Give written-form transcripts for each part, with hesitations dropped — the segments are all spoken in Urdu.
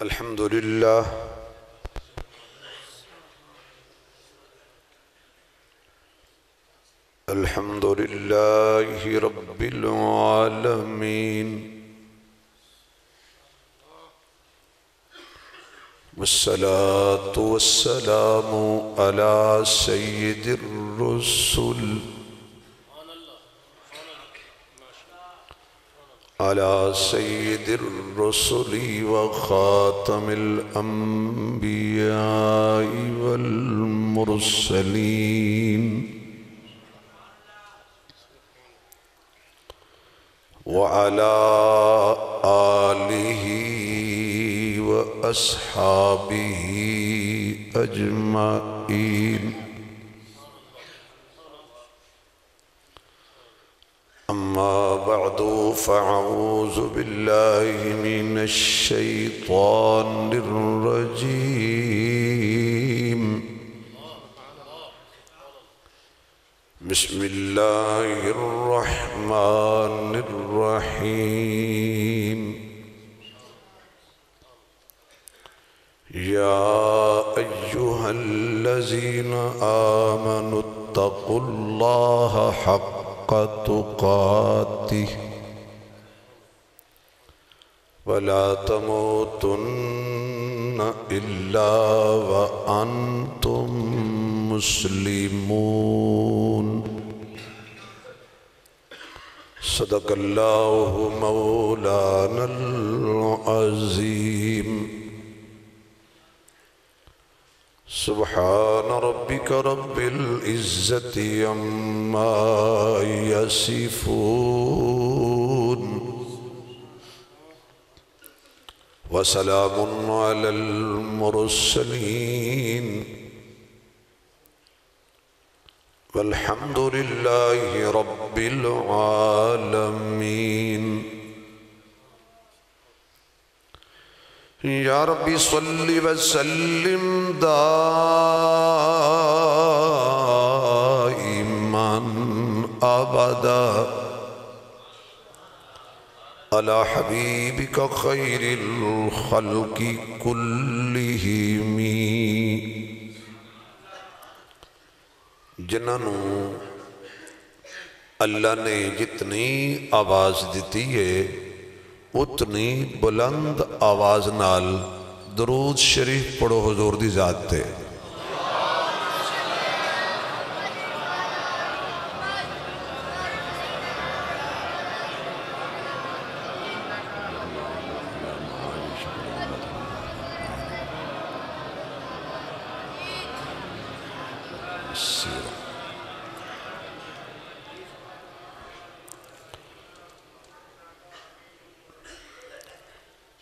الحمد لله الحمد لله رب العالمين والصلاة والسلام على سيد الرسل على سيد الرسل وخاتم الأنبياء والمرسلين وعلى آله وأصحابه أجمعين أما بعد فأعوذ بالله من الشيطان الرجيم بسم الله الرحمن الرحيم يا أيها الذين آمنوا اتقوا الله حق تقاته ولا تموتن إلا وأنتم مسلمون صدق الله مولانا العظيم سبحان ربك رب العزة عما يصفون وسلام على المرسلين والحمد لله رب العالمين یا ربی صلی وسلم دائما ابدا علی حبیبک خیر الخلق کلہم جنہوں اللہ نے جتنی آواز دیتی ہے اتنی بلند آواز نال درود شریف پڑھو حضور دی ذات تے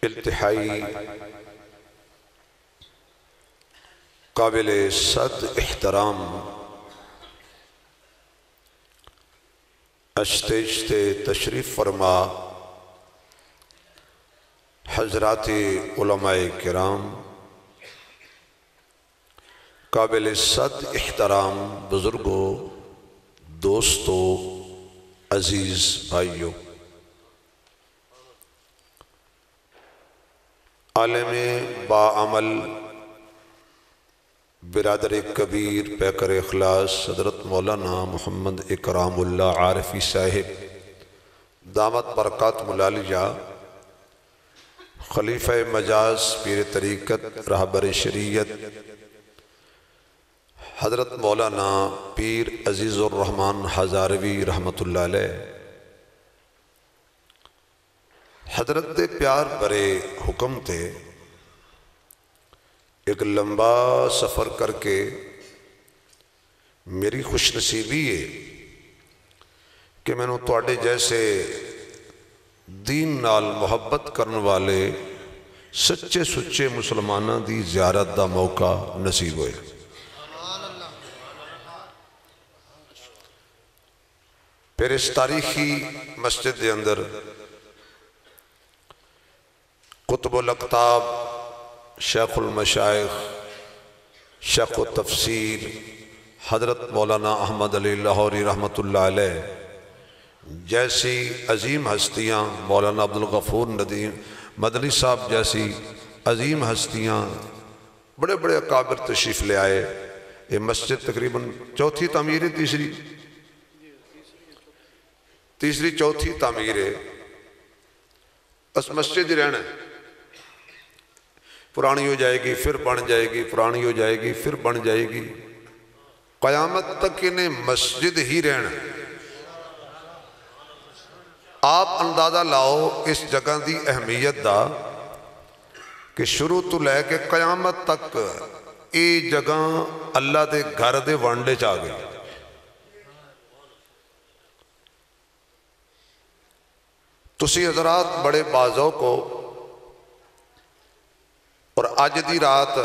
التحائی قابل صد احترام اسٹیج تے تشریف فرما حضرات علماء کرام قابل صد احترام بزرگوں دوستوں عزیز بھائیوں عالم با عمل برادر کبیر پیکر اخلاص حضرت مولانا محمد اکرام اللہ عارفی صاحب دامت برکات ملالیہ خلیفہ مجاز پیر طریقت رہبر شریعت حضرت مولانا پیر عزیز الرحمن ہزاروی رحمت اللہ علیہ حضرت دے پیار برے حکم تے ایک لمبا سفر کر کے میری خوش نصیبی ہے کہ میں نے تواڈے جیسے دین نال محبت کرن والے سچے سچے مسلمانہ دی زیارت دا موقع نصیب ہوئے پھر اس تاریخی مسجد دے اندر قطب الاقطاب شیخ المشائخ شیخ التفسیر حضرت مولانا احمد علی لاہوری رحمت اللہ علیہ جیسی عظیم ہستیاں مولانا عبدالغفور ندیم مدنی صاحب جیسی عظیم ہستیاں بڑے بڑے اکابر تشریف لے آئے. یہ مسجد تقریباً چوتھی تعمیر ہے، تیسری چوتھی تعمیر ہے. بس مسجد ہی رہنا ہے، پرانی ہو جائے گی پھر بن جائے گی، پرانی ہو جائے گی پھر بن جائے گی، قیامت تک انہیں مسجد ہی رہنا. آپ اندازہ لاؤ اس جگہ دی اہمیت دا کہ شروع تو لے کے قیامت تک یہ جگہ اللہ دے گھر دے وانڈے چاہ گئی. تسی حضرات بڑے بازوں کو اور آج دی رات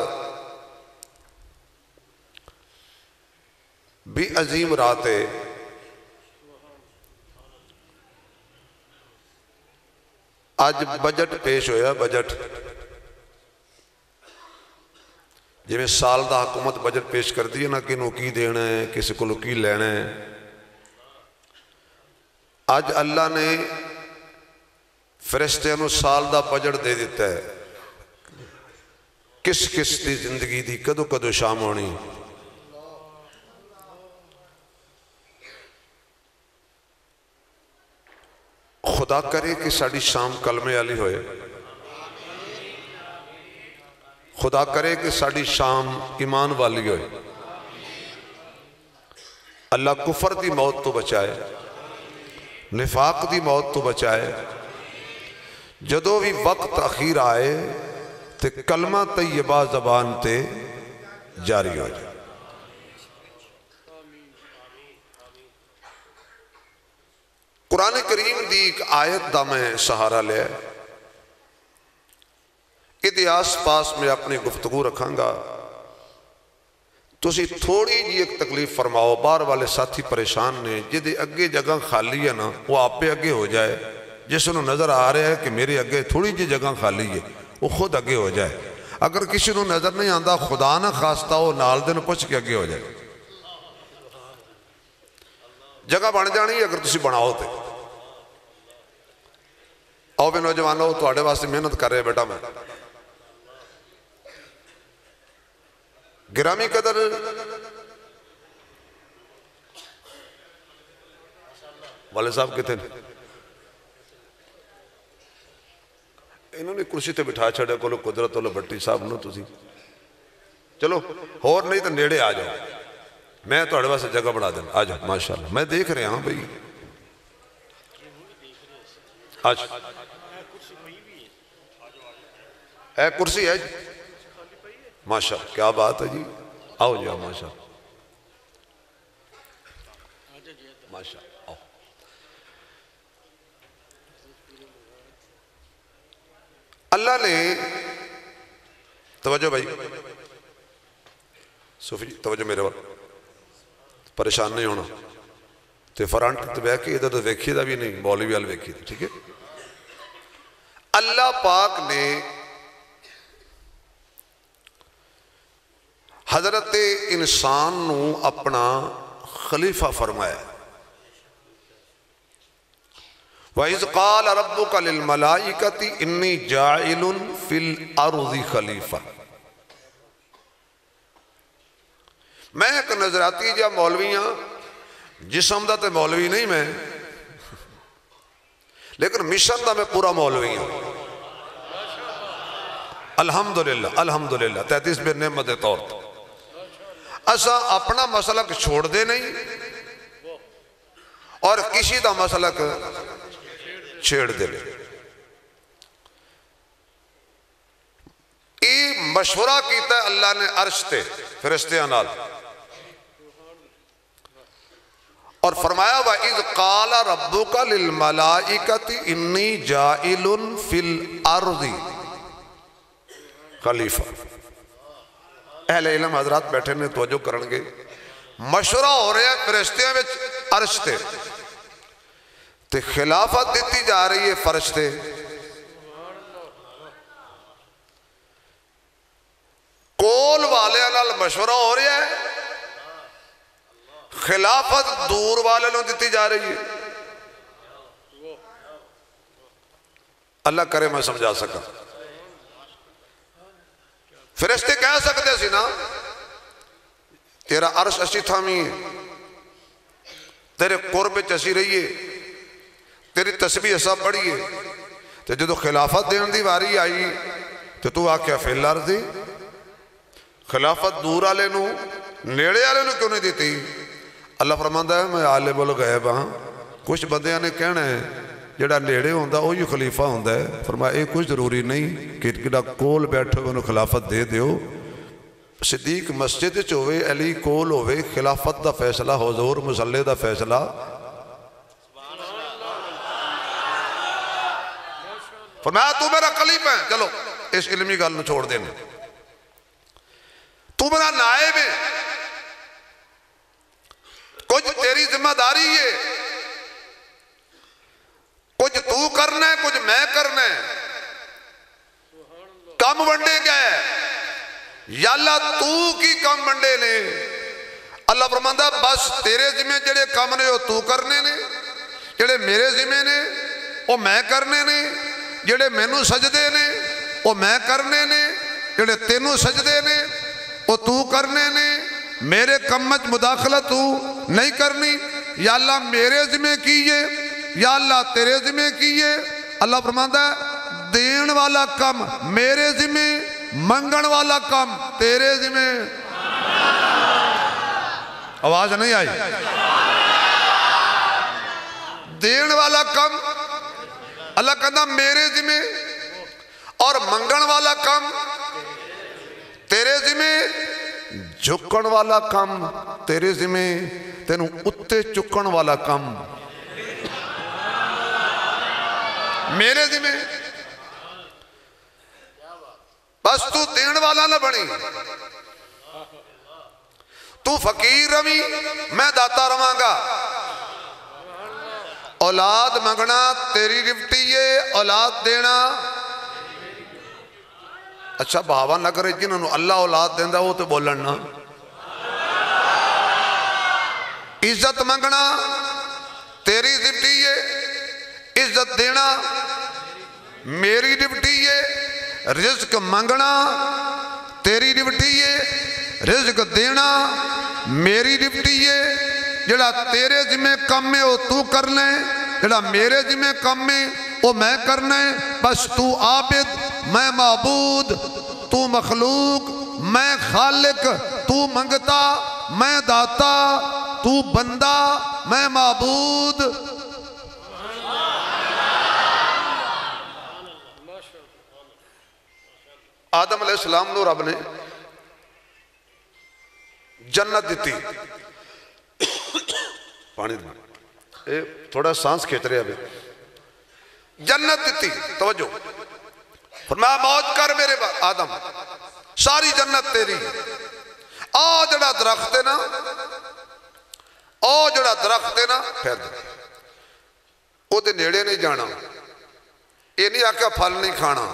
بھی عظیم رات ہے. آج بجٹ پیش ہویا، بجٹ جی میں سال دا حکومت بجٹ پیش کر دی ہے نا، کہ کی دینا ہے کسی کو کی لینا ہے. آج اللہ نے فرشتیاں نو سال دا بجٹ دے دیتا ہے، کس کس دی زندگی دی کدو کدو شام ہونی. خدا کرے کہ ساڑی شام کلمے والی ہوئے، خدا کرے کہ ساڑی شام ایمان والی ہوئے. اللہ کفر دی موت تو بچائے، نفاق دی موت تو بچائے. جدو بھی وقت اخیر آئے تے کلمہ طیبہ زبان تے جاری ہو جائے. قرآن کریم دی ایک آیت دا میں سہارا لے، ادھے آس پاس میں اپنی گفتگو رکھاں گا. تسی تھوڑی جی ایک تکلیف فرماؤ، باہر والے ساتھی پریشان نے، جدے اگے جگہ خالی ہے نا وہ آپ پہ اگے ہو جائے. جس انہوں نظر آ رہے ہے کہ میرے اگے تھوڑی جی جگہ خالی ہے وہ خود اگے ہو جائے. اگر کسی نو نظر نہیں آندہ خدا نہ خواستہ ہو نال دن پچھ کے اگے ہو جائے. جگہ بن جانی اگر تسی بناؤ تے. آؤ بھی نوجوانوں تواڈے واسطے محنت کر رہے بیٹا میں. گرامی قدر والد صاحب کتے ہیں؟ انہوں نے کرسی تے بٹھا چھڑے کو قدرت اللہ بھٹی صاحب نو تسی چلو اور نہیں تو نیڑے آ جاؤ، میں تو اڑوا سے جگہ بڑھا دینا. آ جاؤ ماشاءاللہ، میں دیکھ رہے ہاں بھئی. آج اے کرسی ہے جی، ماشاءاللہ کیا بات ہے جی. آؤ جی آؤ ماشاءاللہ ماشاءاللہ. آؤ اللہ نے توجہ بھائی صوفی جی توجہ میرے وقت پریشان نہیں ہونا تے فرانٹ تے بیٹھ کے ادھر تو ویکھی دا بھی نہیں، مولوی وال ویکھی دا. ٹھیک ہے. اللہ پاک نے حضرت انسان نو اپنا خلیفہ فرمایا. وَإِذْ قَالَ رَبُّكَ لِلْمَلَائِكَةِ إِنِّي جَاعِلٌ فِي الْأَرْضِ خلیفہ. میں ایک نظراتی جا مولویاں جسم دا تے مولوی نہیں میں، لیکن مشن دا میں پورا مولوی ہوں. الحمدللہ الحمدللہ 33 بے نعمت طور تا. اسا اپنا مسلک چھوڑ دے نہیں اور کسی دا مسلک چھیڑ دے لے. یہ مشورہ کیتا ہے اللہ نے عرش تے فرشتیاں نال اور فرمایا وَإِذْ قَالَ رَبُّكَ لِلْمَلَائِكَةِ إِنِّي جَائِلٌ فِي الْأَرْضِ خلیفہ. اہل علم حضرات بیٹھے نے توجہ کرنگے. مشورہ ہو رہے ہیں فرشتیاں میں عرش تے تے خلافت دیتی جا رہی ہے فرشتے. کول والے نال مشورہ ہو رہا ہے، خلافت دور والے نال دیتی جا رہی ہے. اللہ کرے میں سمجھا سکا. فرشتے کہہ سکتے سی نا تیرا عرش اسی تھامی ہے، تیرے قرب اسی رہیے، تیری تسبیح ایسا پڑھیے، تو جدو خلافت دین دی واری آئی تو آکھیا فی الارض خلافت دور آلے نو نیڑے آلے نو کیوں نہیں دیتی؟ اللہ فرماندا ہے میں عالم الغیب ہاں، کچھ بندیاں نے کہنا ہے جڑا نیڑے ہوندا وہی خلیفہ ہوندا ہے، فرمایا یہ کچھ ضروری نہیں کہ جڑا کول بیٹھے انہوں خلافت دے دیو۔ صدیق مسجد چ ہوئے، علی کول ہوئے، خلافت دا فیصلہ حضور مصلی دا فیصلہ فرمایا تو میرا خلیفہ ہے، چلو اس علمی گل نو چھوڑ دینا، تو میرا نائب ہے، کچھ تیری ذمہ داری ہے، کچھ تو کرنا ہے کچھ میں کرنا ہے، کم ونڈے گئے یا اللہ تو کی کم ونڈے نے؟ اللہ فرماندا بس تیرے ذمہ جڑے کم نے وہ تو کرنے نے، جڑے میرے ذمہ نے وہ میں کرنے نے، جڑے مینوں سجدے نے وہ میں کرنے نے، جڑے تینوں سجدے نے وہ تو کرنے نے، میرے کمت مداخلت تو نہیں کرنی، یا اللہ میرے ذمہ کیے یا اللہ تیرے ذمہ کیے۔ اللہ فرماندا ہے دین والا کم میرے ذمہ، منگن والا کم تیرے ذمہ۔ آواز نہیں آئی؟ دین والا کم اللہ کہنا میرے ذمہ، اور منگن والا کم تیرے ذمہ، جھکن والا کم تیرے ذمہ، تینوں اتے چکن والا کم میرے ذمہ۔ بس تو دین والا نہ بنی، تو فقیر روی میں داتا رواں گا، اولاد منگنا تیری ڈیوٹی ہے، اولاد دینا اچھا بہاوا نہ کرے جنہوں نے اللہ اولاد دیندہ وہ تو بولن نا۔ عزت منگنا تیری ڈیوٹی ہے، عزت دینا میری ڈیوٹی ہے، رزق منگنا تیری ڈیوٹی ہے، رزق دینا میری ڈیوٹی ہے، جڑا تیرے ذمہ کم ہے وہ تو کرنا ہے، جڑا میرے ذمہ کم ہے وہ میں کرنا ہے۔ بس تو عابد میں معبود، تو مخلوق میں خالق، تو منگتا میں داتا، تو بندہ میں معبود۔ آدم علیہ السلام نو رب نے جنت دیتی، پانی دے تھوڑا سانس کھیچ رہے ابھی، جنت دیتی، توجہ فرمایا موج کر میرے آدم ساری جنت تیری، جڑا درخت ہے نا جڑا درخت ہے نا پھر وہ دے نیڑے نہیں جانا، یہ نہیں آکھا پھل نہیں کھانا،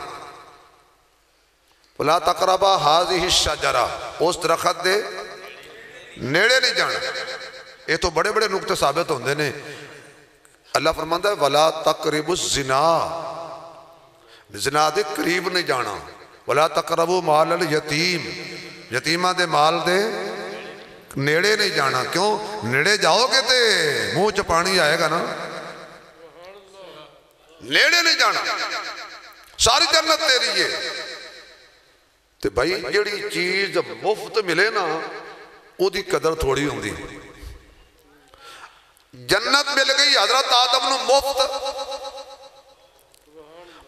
وَلَا تَقْرَبَا هَذِهِ الشَّجَرَةِ اس درخت دے نیڑے نہیں جانا۔ یہ تو بڑے بڑے نقطے ثابت ہوندے نے۔ اللہ فرماندا ہے وَلَا تَقْرِبُ الزِّنَا زنا دے قریب نہیں جانا، وَلَا تَقْرَبُ مَالَ الْيَتِيمِ یتیمہ دے مال دے نیڑے نہیں جانا۔ کیوں؟ نیڑے جاؤ گے تے منہ چ پانی آئے گا نا، نیڑے نہیں جانا، ساری جنت تیری ہے۔ تو بھائی جڑی چیز مفت ملے نا او دی قدر تھوڑی ہوں دی۔ جنت مل گئی حضرت آدم نو مفت،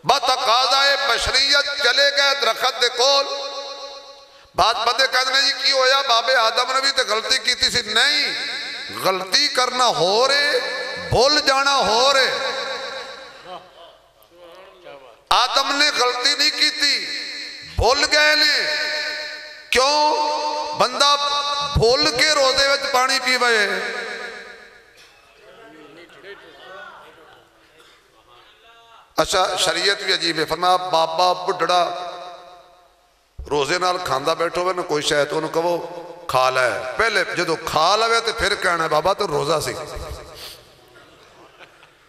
بتقاضائے بشریت چلے گئے درخت دے کول۔ بات بندے کہتے ہیں جی کی ہویا بابے آدم نے بھی تو غلطی کی تھی سی، نہیں، غلطی کرنا ہو رہے بھول جانا ہو رہے۔ آدم نے غلطی نہیں کی تھی، بھول گئے نے۔ کیوں؟ بندہ بھول کے روزے وچ پانی پی بھائے، اچھا شریعت بھی عجیب ہے۔ فرمایا بابا بڑھڑا روزے نال کھاندہ بیٹھو ہوئے نا کوئی شاید انہوں کہو کھا لائے، پہلے جدو کھا لائے تو پھر کہنا ہے بابا تو روزہ سی،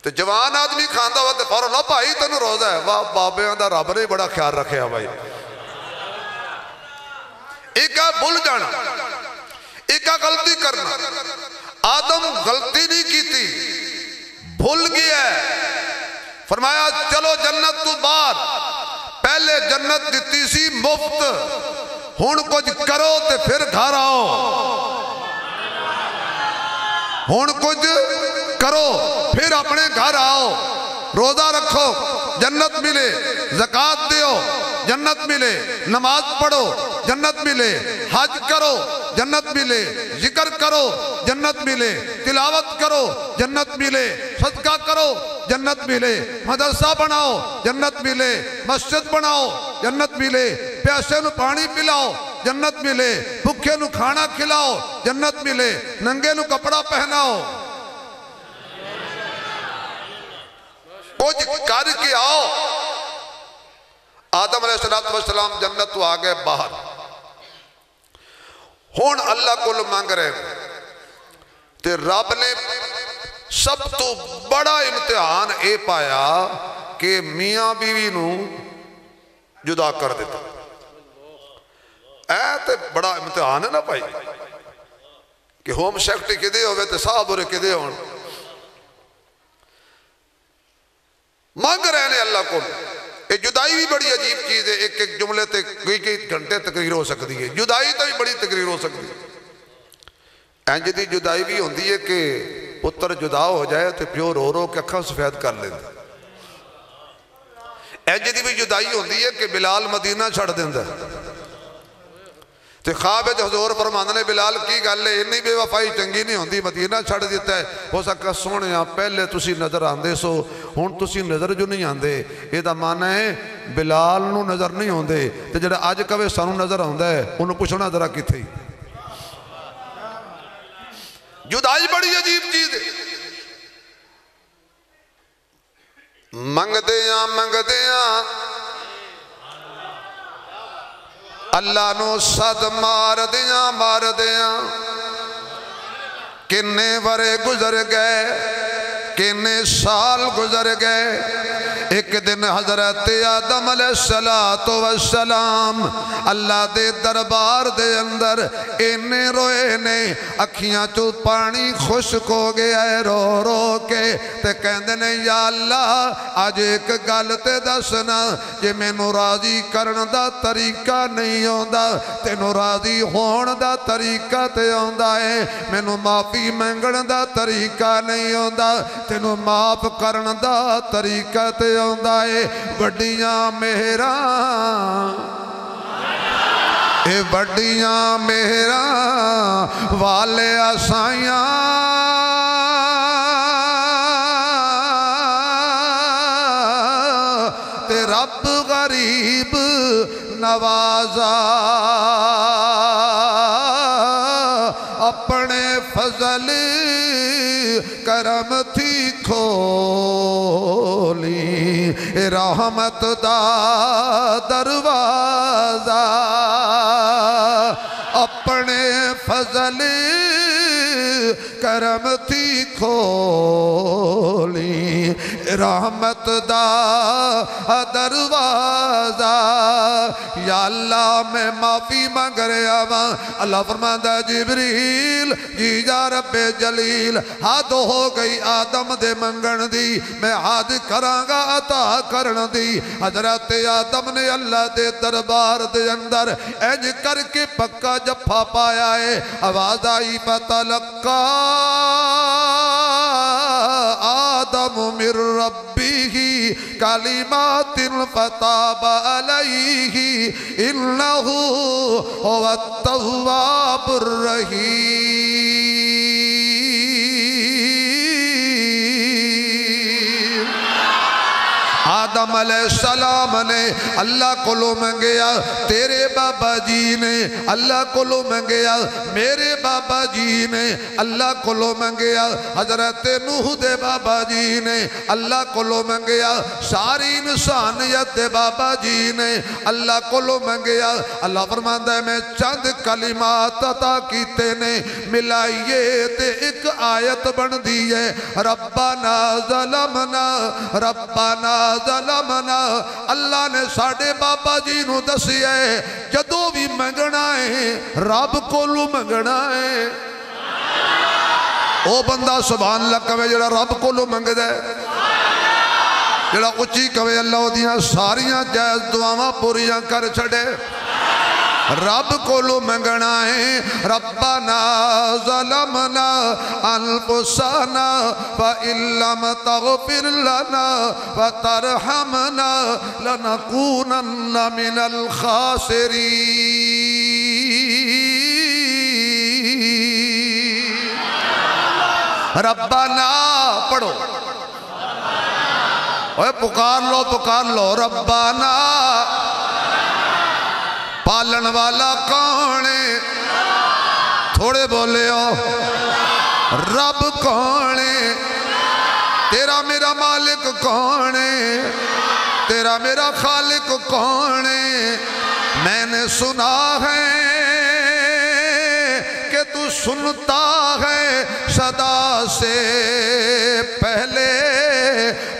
تو جوان آدمی کھاندہ ہوا تو فوراں نہ بھائی تو روزہ ہے، واہ بابے دا رب نے بڑا خیال رکھے ہیں بھائی۔ ایک ہے بھول جانا، ایک ہے غلطی کرنا۔ آدم غلطی نہیں کی تھی، بھول گیا ہے۔ فرمایا چلو جنت تو باہر، پہلے جنت دیتی سی مفت، ہن کچھ کرو تے پھر گھر آؤ، ہن کچھ کرو پھر اپنے گھر آؤ، روزہ رکھو جنت ملے، زکوٰۃ دیو جنت ملے، نماز پڑھو جنت ملے، حج کرو جنت ملے، ذکر کرو جنت ملے، تلاوت کرو جنت ملے، صدقہ کرو جنت ملے، مدرسہ بناؤ جنت ملے، مسجد بناؤ جنت ملے، پیاسے نو پانی پلاؤ جنت ملے، بھوکے نو کھانا کھلاؤ جنت ملے، ننگے نو کپڑا پہناؤ، کچھ کر کے آؤ۔ آدم علیہ السلام جنت تو آگئے باہر، ہون اللہ کو مانگ رہے تے رب نے سب تو بڑا امتحان اے پایا کہ میاں بیوی نو جدا کر دیتا۔ اے تے بڑا امتحان ہے نا پائی کہ ہوم سیکٹری کدے ہوئے تے صاحب ہو رہے کدے ہون، مانگ رہے ہیں اللہ کو۔ یہ جدائی بھی بڑی عجیب چیز ہے، ایک ایک جملے تے کئی گھنٹے تقریر ہو سکتی ہے، جدائی تے بھی بڑی تقریر ہو سکتی ہے۔ اینج دی جدائی بھی ہوندی ہے کہ پتر جدا ہو جائے تو پیو رو رو کے اکھاں سفید کر لیں۔ اینج دی بھی جدائی ہوندی ہے کہ بلال مدینہ چھڑ دیندہ تے خواب حضور فرماندے نے بلال کی گل ہے، اتنی بے وفائی چنگی نہیں ہوندی، مدینہ چھڑ دیتا ہے۔ ہو سکتا سونے پہلے تسی نظر آندے سو، ہن تسی نظر جو نہیں آندے، یہ دا معنی ہے بلال نو نظر نہیں ہوندے تے جڑا آج کبھے سانو نظر آندا ہے انہوں پوچھنا ذرا کی تھی۔ جدائی بڑی عجیب چیز ہے۔ منگ دیاں اللہ نو صد مار دیاں، کنے ورے گزر گئے، کنے سال گزر گئے۔ ایک دن حضرت آدم علیہ السلام اللہ دے دربار دے اندر اینے روئے نے، اکھیاں چو پانی خشک ہو گیا ہے رو رو کے، تے کہندے نے یا اللہ آج ایک گل تے دسنا، جے مینوں راضی کرن دا طریقہ نہیں ہوندا، تینوں راضی ہون دا طریقہ تے ہوندا ہے، مینوں معافی منگن دا طریقہ نہیں ہوندا، تینوں معاف کرن دا طریقہ تے ہوندا ہے۔ وڈیاں مہراں اے وڈیاں مہراں والے آسائیاں تے رب غریب نوازا، اپنے فضل کرم تھی کھولی، رحمت دا دروازہ، اپنے فضل کرم تھی کھولی، رحمت دا دروازہ۔ یا اللہ میں معافی مانگ رہا ہوں۔ اللہ فرماتا جبریل جی جا رب جلیل، حد ہو گئی آدم دے منگن دی، میں حد کرانگا عطا کرن دی۔ حضرت آدم نے اللہ دے دربار دے اندر اینج کر کے پکا جفا پایا ہے، آواز آئی فتلقا آدم من ربه کلمات فتاب علیہ انہ هو التواب الرحیم۔ آدم علیہ السلام نے اللہ کو لو منگیا، تیرے بابا جی نے اللہ کو لو منگیا، میرے بابا جی نے اللہ کو لو منگیا، حضرت نوح دے بابا جی نے اللہ کو لو منگیا، ساری انسانیت دے بابا جی نے اللہ کو لو منگیا۔ اللہ فرماتا ہے میں چند کلمات عطا کیتے نے ملائیے تے ایک آیت بن دی ہے، ربنا ظلمنا ظلمنا اللہ نے ساڑھے بابا جی نو دسیا ہے جدو بھی منگنا ہے رب کولو منگنا ہے او بندہ سبحان اللہ کہے جڑا رب کولو منگ دے جڑا اچھی کہے اللہ دیاں ساریاں جائز دعاواں پوریاں کر چھڑے رب کولو منگنا ہے ربنا ظلمنا انفسنا فإن لم تغفر لنا وترحمنا لنكونن من الخاسرین ربنا پڑھو اوہ پکار لو ربنا پالن والا کون ہے تھوڑے بولے ہو رب کون ہے تیرا میرا مالک کون ہے تیرا میرا خالق کون ہے میں نے سنا ہے کہ تو سنتا ہے صدا سے پہلے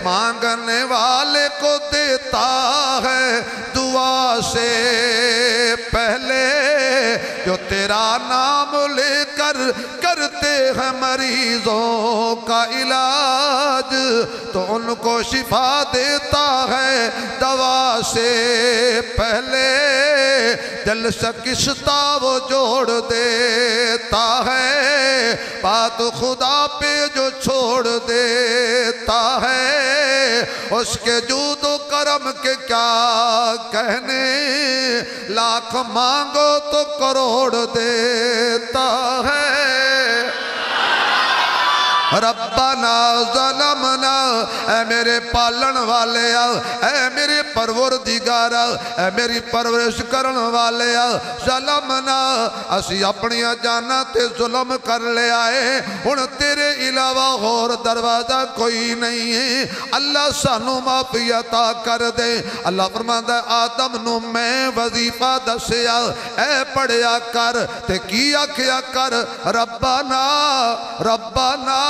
مانگنے والے کو دیتا ہے دعا سے پہلے جو تیرا نام لے کر کرتے ہیں مریضوں کا علاج تو ان کو شفا دیتا ہے دوا سے پہلے دل شکستہ وہ جوڑ دیتا ہے بات خدا پہ جو چھوڑ دیتا ہے اس کے جود و کرم کے کیا کہنے لاکھ مانگو تو کروڑ دیتا ہے ربنا ظلمنا اے میرے پالن والے اے میرے پروردگار اے میری پرورش کرن والے ظلمنا اسی اپنی جانا تے ظلم کر لے آئے ان تیرے علاوہ غور دروازہ کوئی نہیں ہے اللہ سانو معافی عطا کر دے اللہ فرماتا ہے آدم نو میں وظیفہ دسیا اے پڑھیا کر تے کیا کیا کر ربنا ربنا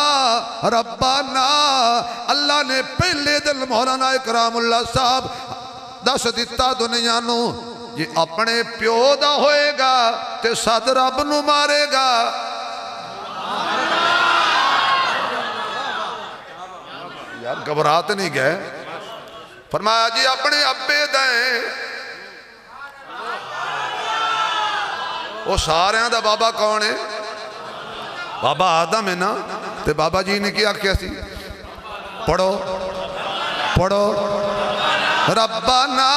ربنا اللہ نے پہلے دل مولانا اکرام اللہ صاحب دس دیتا دنیا نو یہ اپنے پیو دا ہوئے گا تے صد رب نو مارے گا یار گھبرات نہیں گئے فرمایا جی اپنے ابے دیں وہ سارے ہیں دا بابا کون ہے بابا آدم ہے نا تے بابا جی نے کیا سی پڑھو ربنا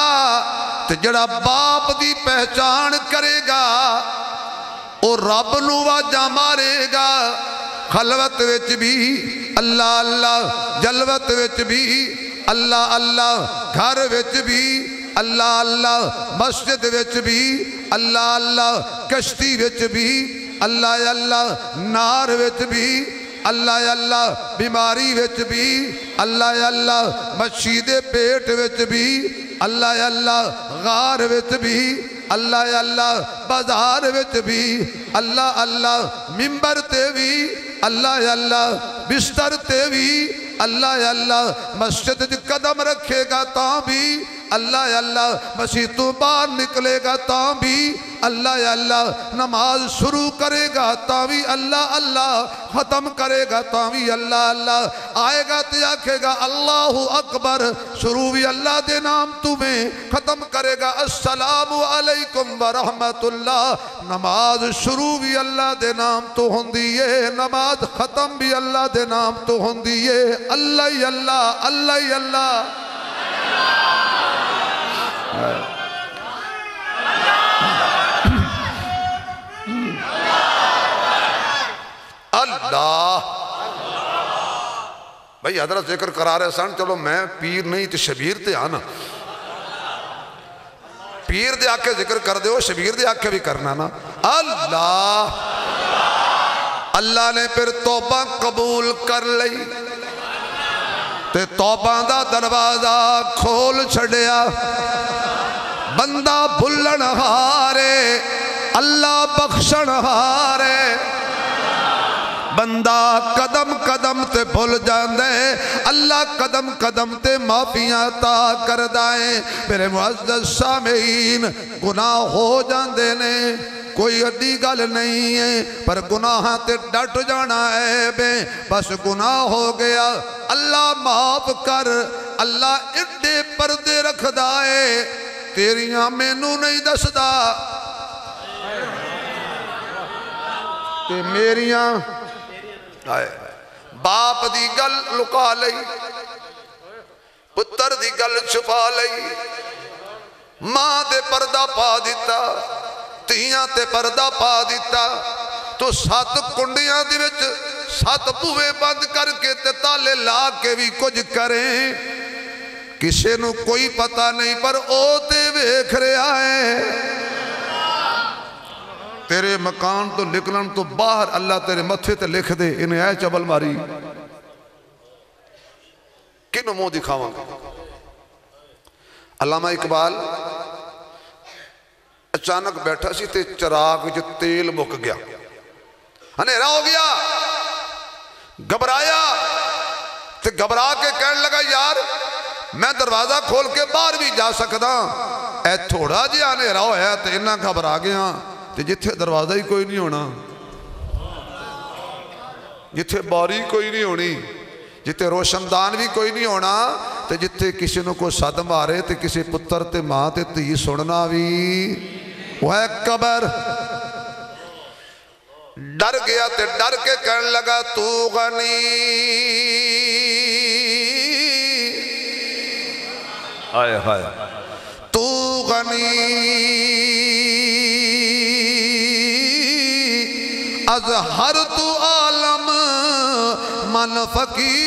تے جڑا باپ دی پہچان کرے گا او رب نو واجہ مارے گا خلوت وچ بھی اللہ اللہ جلوت وچ بھی اللہ اللہ گھر وچ بھی اللہ اللہ مسجد وچ بھی اللہ اللہ کشتی وچ بھی اللہ اللہ نار وچ بھی اللہ اللہ بیماری وچ بھی اللہ اللہ مچھی دے پیٹ وچ بھی اللہ اللہ غار وچ بھی اللہ اللہ بازار وچ بھی اللہ اللہ منبر تے بھی اللہ اللہ بستر تے بھی اللہ اللہ مسجد قدم رکھے گا تاں بھی اللہ اللہ مسیح تو باہر نکلے گا تاں بھی اللہ اللہ نماز شروع کرے گا تاں بھی اللہ اللہ ختم کرے گا تاں بھی اللہ اللہ آئے گا تے آکھے گا اللہ اکبر شروع بھی اللہ دے نام تمہیں ختم کرے گا السلام علیکم ورحمت اللہ نماز شروع بھی اللہ دے نام تو ہوندیے نماز ختم بھی اللہ دے نام تو ہوندیے اللہ اللہ اللہ اللہ اللہ بھئی حضرت ذکر کرا رہے سن چلو میں پیر نہیں تو شبیر تے آنا پیر دے آکے ذکر کر دے ہو شبیر دے آکے بھی کرنا نا اللہ اللہ نے پھر توبہ قبول کر لئی تے توبہ دا دروازہ کھول چھڑیا بندہ بھلن ہارے اللہ بخشن ہارے بندہ قدم قدم تے بھول جاندے اللہ قدم قدم تے معافیاں عطا کردائیں میرے معزز سامعین گناہ ہو جاندے نے کوئی اڈی گل نہیں ہے پر گناہ تے ڈٹ جانا ہے بے بس گناہ ہو گیا اللہ معاف کر اللہ اڈے پردے رکھ دائے تیریاں مینوں نہیں دسدا تے میریاں باپ دی گل لکا لئی پتر دی گل چھپا لئی ماں دے پردہ پا دیتا تیاں تے پردہ پا دیتا تو 7 کنڈیاں دی وچ 7 بوئے بند کر کے تے تالے لا کے بھی کچھ کریں کسے نو کوئی پتہ نہیں پر او تے ویکھ رہا ہے تیرے مکان تو نکلن تو باہر اللہ تیرے متھے تے لکھ دے انہیں اے چبل ماری کنو منہ دکھاواں گا علامہ اقبال اچانک بیٹھا سی تے چراغ جو تیل مک گیا اندھیرا ہو گیا گھبرایا تے گھبرا کے کہنے لگا یار میں دروازہ کھول کے باہر بھی جا سکتا اے تھوڑا جی اندھیرا ہویا تے انہاں گھبرا گیا تے جتھے دروازہ ہی کوئی نہیں ہونا جتھے باری کوئی نہیں ہونی جتھے روشندان بھی کوئی نہیں ہونا تے جتھے کسی نو کو صد مارے تے کسی پتر تے ماں تے تی سننا بھی وہ ہے قبر ڈر گیا تے ڈر کے کہنے لگا تو غنی آئے ہائے تو غنی از ہر تو عالم من فقیر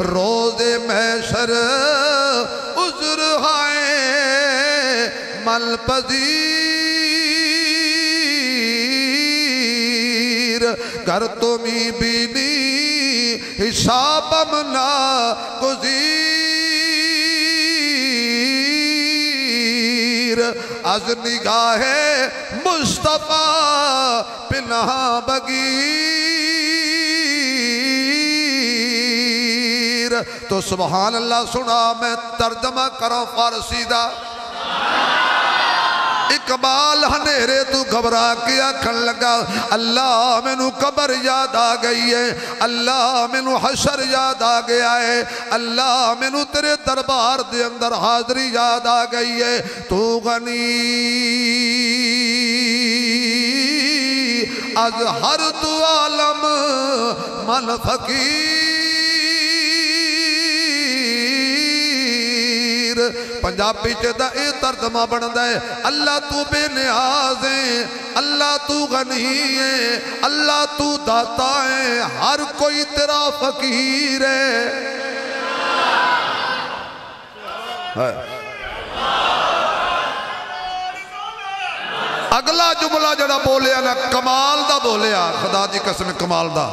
روز محشر عذر ہائے مل پذیر گر تمہیں بینی حسابم نا گزیر از نگاہ مصطفیٰ پناہ بگیر تو سبحان اللہ سنا میں ترجمہ کروں فارسی دا اقبال ہنیرے تو گھبرا کے آکھن لگا اللہ میں نو قبر یاد آ گئی ہے اللہ میں نو حشر یاد آ گیا ہے اللہ میں نو تیرے دربار دے اندر حاضری یاد آ گئی ہے تو غنی از ہر تو عالم من فقیر پنجابی چیدہ اے ترجمہ بندہ ہے اللہ تو بے نیاز ہے اللہ تو غنی ہے اللہ تو داتا ہے ہر کوئی تیرا فقیر ہے اگلا جملہ جڑا بولیا نا کمال دا بولیا خدا دی قسم کمال دا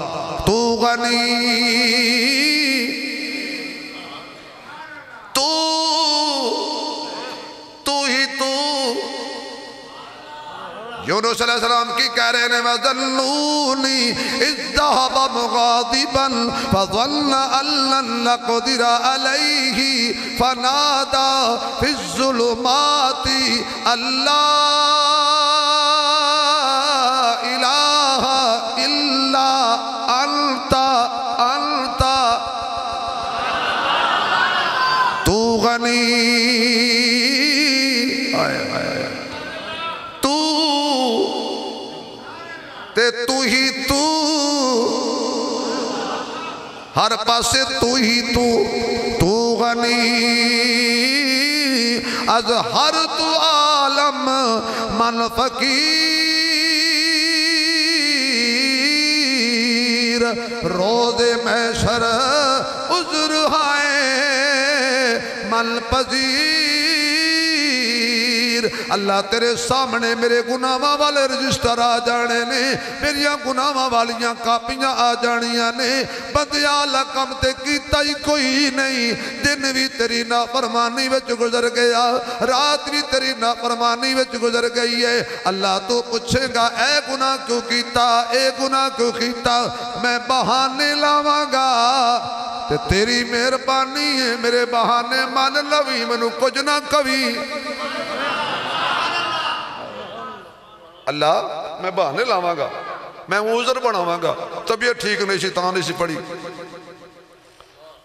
تو غنی یونس علیہ السلام کی کہہ رہے ہیں وَذَلُّونِي اِذْ ذَهَبَ مُغَاضِبًا فَظَنَّ أَن لَّن نَّقْدِرَ عَلَيْهِ فَنَادَى فِي الظُّلُمَاتِ أَن لَّا إِلَٰهَ إِلَّا أَنْتَ تو غنی تو ہی تو ہر پاسے تو ہی تو غنی از ہر تو عالم من فقیر روز محشر عذر ہائے من پذیر اللہ تیرے سامنے میرے گناہاں والے رجسٹر آ جانے نے، میریاں گناہاں والیاں کاپیاں آ جانیاں نے، بندیا لکم تے کیتا ہی کوئی نہیں، دن بھی تیری نافرمانی وچ گزر گیا، رات بھی تیری نافرمانی وچ گزر گئی ہے۔ اللہ تو پوچھے گا اے گناہ کیوں کیتا، اے گناہ کیوں کیتا، میں بہانے لاواں گا تے تیری مہربانی ہے، میرے بہانے مان لوی منو کچھ نہ کبھی۔ اللہ میں بہانے لاواں گا، میں عذر بناواں گا، طبیعت ٹھیک نہیں سی تاں نہیں سی پڑی،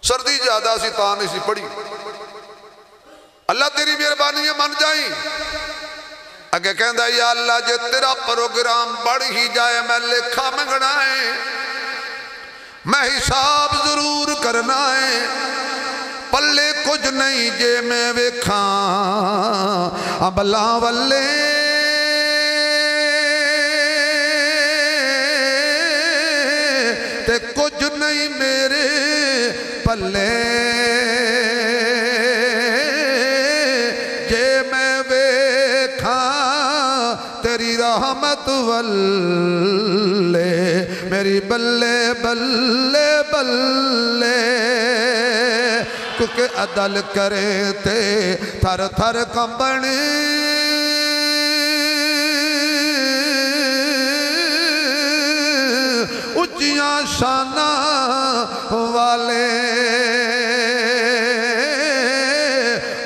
سردی زیادہ سی تاں نہیں سی پڑی، اللہ تیری مہربانی ہے من جائیں۔ اگے کہندا یا اللہ جے تیرا پروگرام بڑھ ہی جائے میں لکھا منگنا ہے، میں حساب ضرور کرنا ہے، پلے کچھ نہیں جے میں ویکھاں ابلاں والے تے کچھ نہیں میرے پلے جے میں ویکھاں تیری رحمت والے میری بلے بلے بلے، کیونکہ عدل کرے تے تھر تھر کمبنے اچیاں شانہ والے،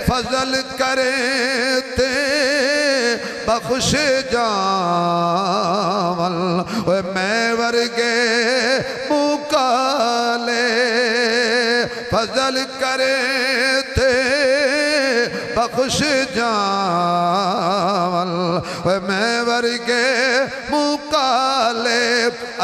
فضل کرے تے بخش جاول میں ورگے مکالے، فضل کرے تے بخش جاول میں ورگے مکالے۔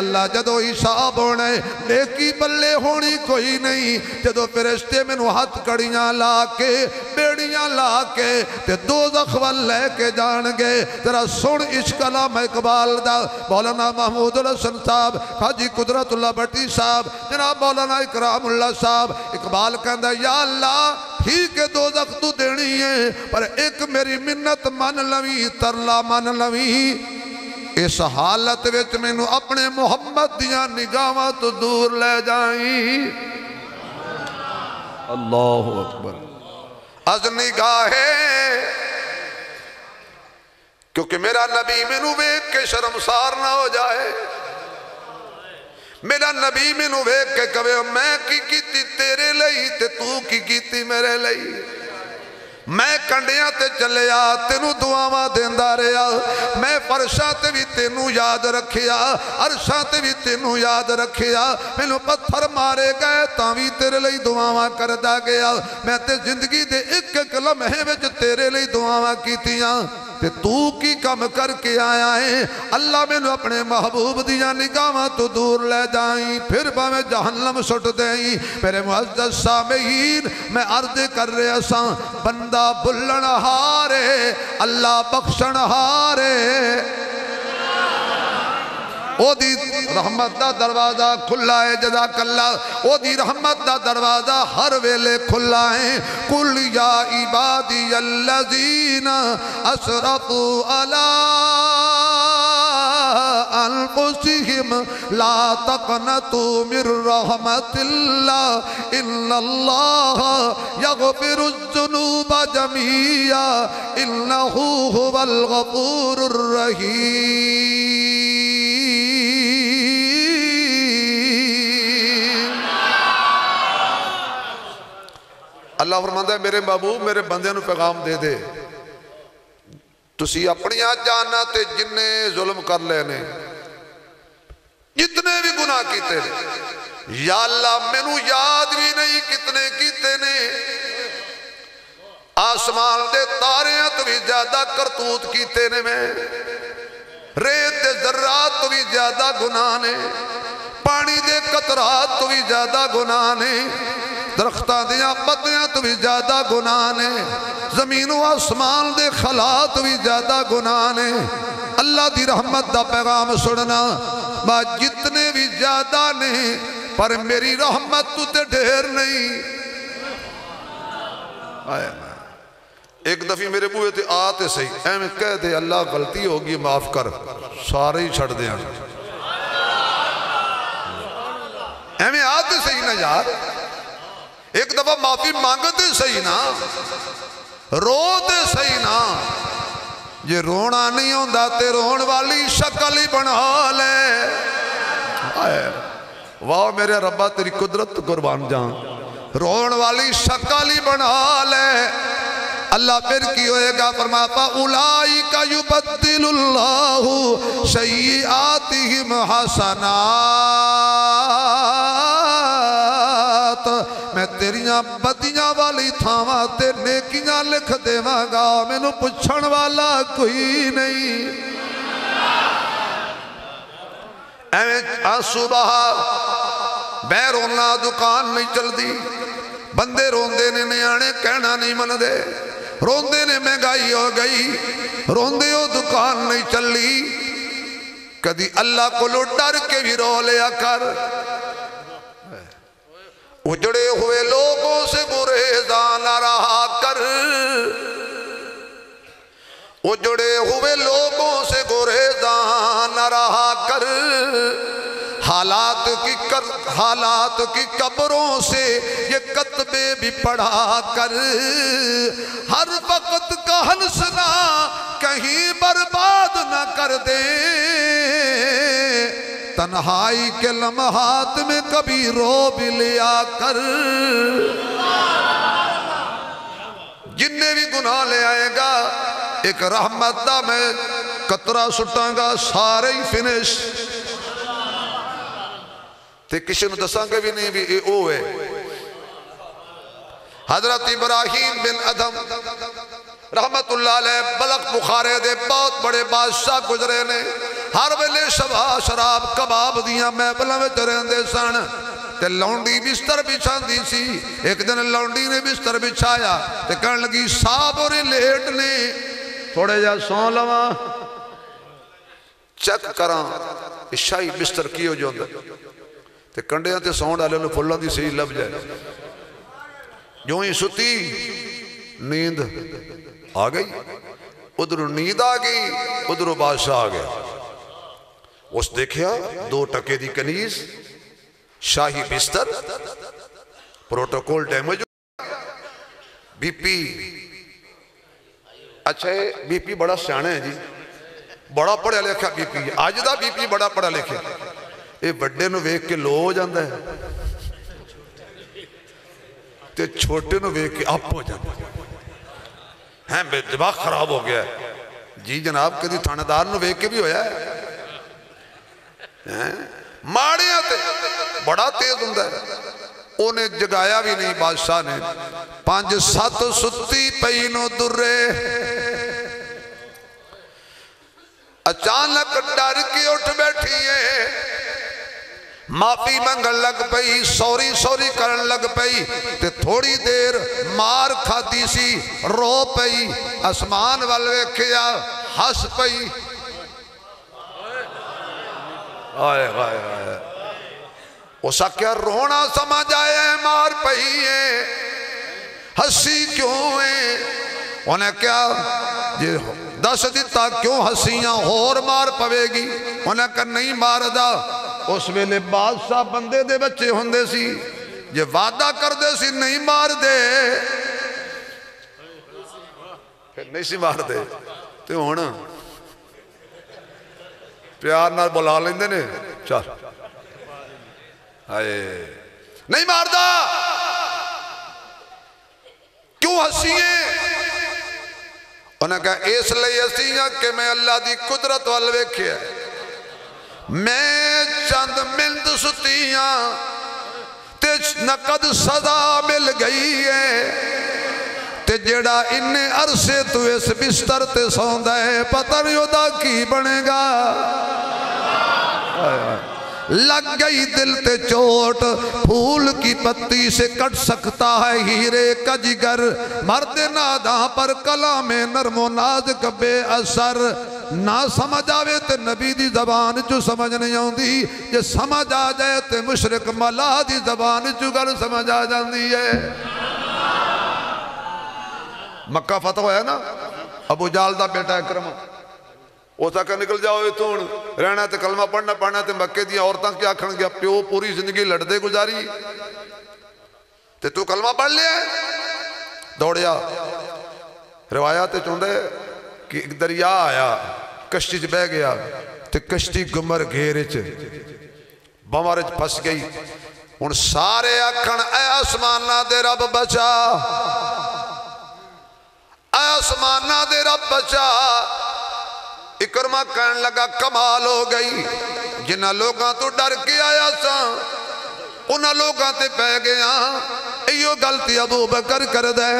اللہ جدو حساب ہونے نیکی بلے ہونی کوئی نہیں، جدو فرشتے میں ہاتھ کڑیاں لا کے بیڑیاں لا کے تے دوزخ وال لے کے جان گے۔ ذرا سن عشق علامہ اقبال دا، مولانا محمود الحسن صاحب، حاجی قدرت اللہ بٹی صاحب، جناب مولانا اکرام اللہ صاحب، اقبال کہندہ یا اللہ ٹھیک ہے دوزخ تو دینی ہے پر ایک میری منت من لوی، ترلا من لوی، اس حالت وچ میں نو اپنے محمد دیاں نگاہاں تو دور لے جائیں۔ اللہ اکبر۔ از نگاہے کیونکہ میرا نبی میں نو ویک کے شرمسار نہ ہو جائے، میرا نبی میں نو ویک کے کہے میں کی کیتی تیرے لئی تے تو کی کیتی میرے لئی، میں کنڈیاں تے چلے آ تینوں دعاواں دیندہ رہا، میں فرشاں تے بھی تینوں یاد رکھیا، عرشاں تے بھی تینوں یاد رکھیا، مینوں پتھر مارے گئے تاں بھی تیرے لئی دعاواں کردہ گیا، میں تے زندگی دے ایک ایک لمحے وچ تیرے لئی دعاواں کیتیاں، تے تو کی کم کر کے آیا ہے۔ اللہ میں نو اپنے محبوب دیا نگاہاں تو دور لے جائیں، پھر میں جہنم سٹ دیں۔ میرے معزز سامعین میں عرض کر رہے ساں بندہ بھلن ہارے اللہ بخشن ہارے، او دی رحمت دا دروازہ کھلا ہے، جزاک اللہ، او دی رحمت دا دروازہ ہر ویلے کھلا ہے۔ قل یا عبادی الذین اسرفوا علی انفسہم لا تقنطوا من رحمت اللہ ان اللہ یغفر الذنوب جميعا انہ هو الغفور الرحیم۔ اللہ فرماتا ہے میرے محبوب میرے بندے نو پیغام دے دے، تسی اپنی جانا تے جننے ظلم کر لینے، جتنے بھی گناہ کیتے نے، یا اللہ میں نو یاد بھی نہیں کتنے کیتے نے، آسمان دے تاریاں تو بھی زیادہ کرتوت کیتے نے، میں ریت دے ذرات تو بھی زیادہ گناہ نے، پانی دے قطرات تو بھی زیادہ گناہ نے، درختان دیاں پتیاں تو بھی زیادہ گناہ نے، زمین و آسمان دے خلا تو بھی زیادہ گناہ نے۔ اللہ دی رحمت دا پیغام سننا ماں جتنے بھی زیادہ نے پر میری رحمت تو تے ڈھیر نہیں۔ ایک دفعہ میرے بوئے تھے آتے صحیح اے میں کہہ دے اللہ غلطی ہوگی معاف کر سارے ہی چھڑ دیں اے میں آتے صحیح نا یار ایک دفعہ معافی مانگتے صحیح نا روتے صحیح نا یہ رونا نہیں ہوندہ تے رون والی شکل ہی بنا لے واہ میرے ربا تیری قدرت قربان جان رون والی شکل ہی بنا لے اللہ پھر کی ہوئے گا فرمایا فَأُولَئِكَ يُبَدِّلُ اللَّهُ سَيِّئَاتِهِمْ حَسَنَاتٍ میں تیریاں بدیاں والی تھاواں تے نیکیاں لکھ دے گا میں نو پچھن والا کوئی نہیں صبح بے رونا دکان نہیں چل دی بندے روندے نے نیانے کہنا نہیں من دے روندے نے مہنگائی ہو گئی روندے ہو دکان نہیں چلی کدی اللہ کو لو ڈر کے بھی رو لیا کر اجڑے ہوئے لوگوں سے گریزاں نہ رہا کر اجڑے ہوئے لوگوں سے گریزاں نہ رہا کر حالات کی قبروں سے یہ کتبے بھی پڑھا کر ہر وقت کا ہنسنا کہیں برباد نہ کر دے تنہائی کے لمحات میں کبھی رو بھی لیا کر جننے بھی گناہ لے آئے گا ایک رحمت دا میں قطرہ سٹاں گا سارے ہی فنش تے کسی نے دساں گے بھی نہیں بھی اے او ہے حضرت ابراہیم بن ادھم رحمت اللہ علیہ بلق بخارے دے بہت بڑے بادشاہ گزرے نے ہر ویلے شراب کباب دیاں محفلاں وچ رہندے سن تے لونڈی بستر بچھان دی سی ایک دن لونڈی نے بستر بچھایا تے کہن لگی صاحب اور لیٹ نے تھوڑے جا سون لواں چیک کراں شاہی بستر کیو جو اندر تے کنڈیاں تے سون ڈالے انہوں پھلاں دی صحیح لب جائے جو ہی ستی نیند آ گئی ادھر نیند آ گئی ادھر بادشاہ آ گیا اس دیکھیا 2 ٹکے دی کنیز شاہی بستر پروٹوکول ڈیمیج بی پی اچھا بی پی بڑا سیانے ہے جی بڑا پڑھا لکھا بی پی آج دا بی پی بڑا پڑھا لکھا اے بڑے نو ویک کے لو ہو جاندہ ہے تے چھوٹے نو ویک کے اپ ہو جاندہ ہے بے دماغ خراب ہو گیا ہے جی جناب کدی تھانے دار نو ویک کے بھی ہویا ہے ماڑیاں تے بڑا تیز ہوندہ ہے انہیں جگایا بھی نہیں بادشاہ نے 5-7 ستی پینوں درے اچانک ڈر کے اٹھ بیٹھی ہے معافی منگل لگ پئی سوری کرن لگ پئی تے تھوڑی دیر مار کھاتی سی رو پئی اسمان والوے کیا ہس پئی آئے اسا کیا رونا سمجھ آئے مار پئی ہے ہسی کیوں ہے انہیں کیا دس دیتا کیوں ہسیاں اور مار پوے گی انہیں کہا نہیں مار دا اس ویلے بادشاہ بندے دے بچے ہوندے سی یہ وعدہ کر دے سی نہیں مار دے پھر نہیں سی مار دے تو ہونا پیار نہ بلا لیندے نے چل نہیں مار دا کیوں ہسییں انہیں کہا اس لئے ہسیاں کہ میں اللہ دی قدرت والوے کیا میں چند مند ستیاں تے نقد سزا مل گئی ہے تے جڑا انہیں عرصے تو اس بستر تے سوندہ ہے پتہ نہیں ہوتا کی بنے گا لگ گئی دل تے چوٹ پھول کی پتی سے کٹ سکتا ہے ہیرے کا جگر مرد ناداں پر کلام نرم و نازک بے اثر نہ سمجھ آوے تے نبی دی زبان چو سمجھ نہیں آؤں دی جے سمجھ آ جائے تے مشرق ملا دی زبان چو گر سمجھ آ جاندی ہے مکہ فتح ہویا نا ابو جال دا بیٹا اکرم وہ تک نکل جاؤ تو رہنا تے کلمہ پڑھنا تے مکے دیا عورتاں کیا آکھن گیا پیو پوری زندگی لڑدے گزاری تے تو کلمہ پڑھ لیا دوڑیا روایات چوندے کہ ایک دریا آیا کشتی چ بہ گیا تے کشتی گمر گھیرے چ بمر چ پھس گئی ہن سارے آکھن اے آسماناں دے رب بچا اے آسماناں دے رب بچا اکرمہ کہنے لگا کمال ہو گئی جنہ لوگاں تو ڈر کے آیا سا انہاں لوگاں تے پہ گیا ایو غلطی ابو بکر کر دے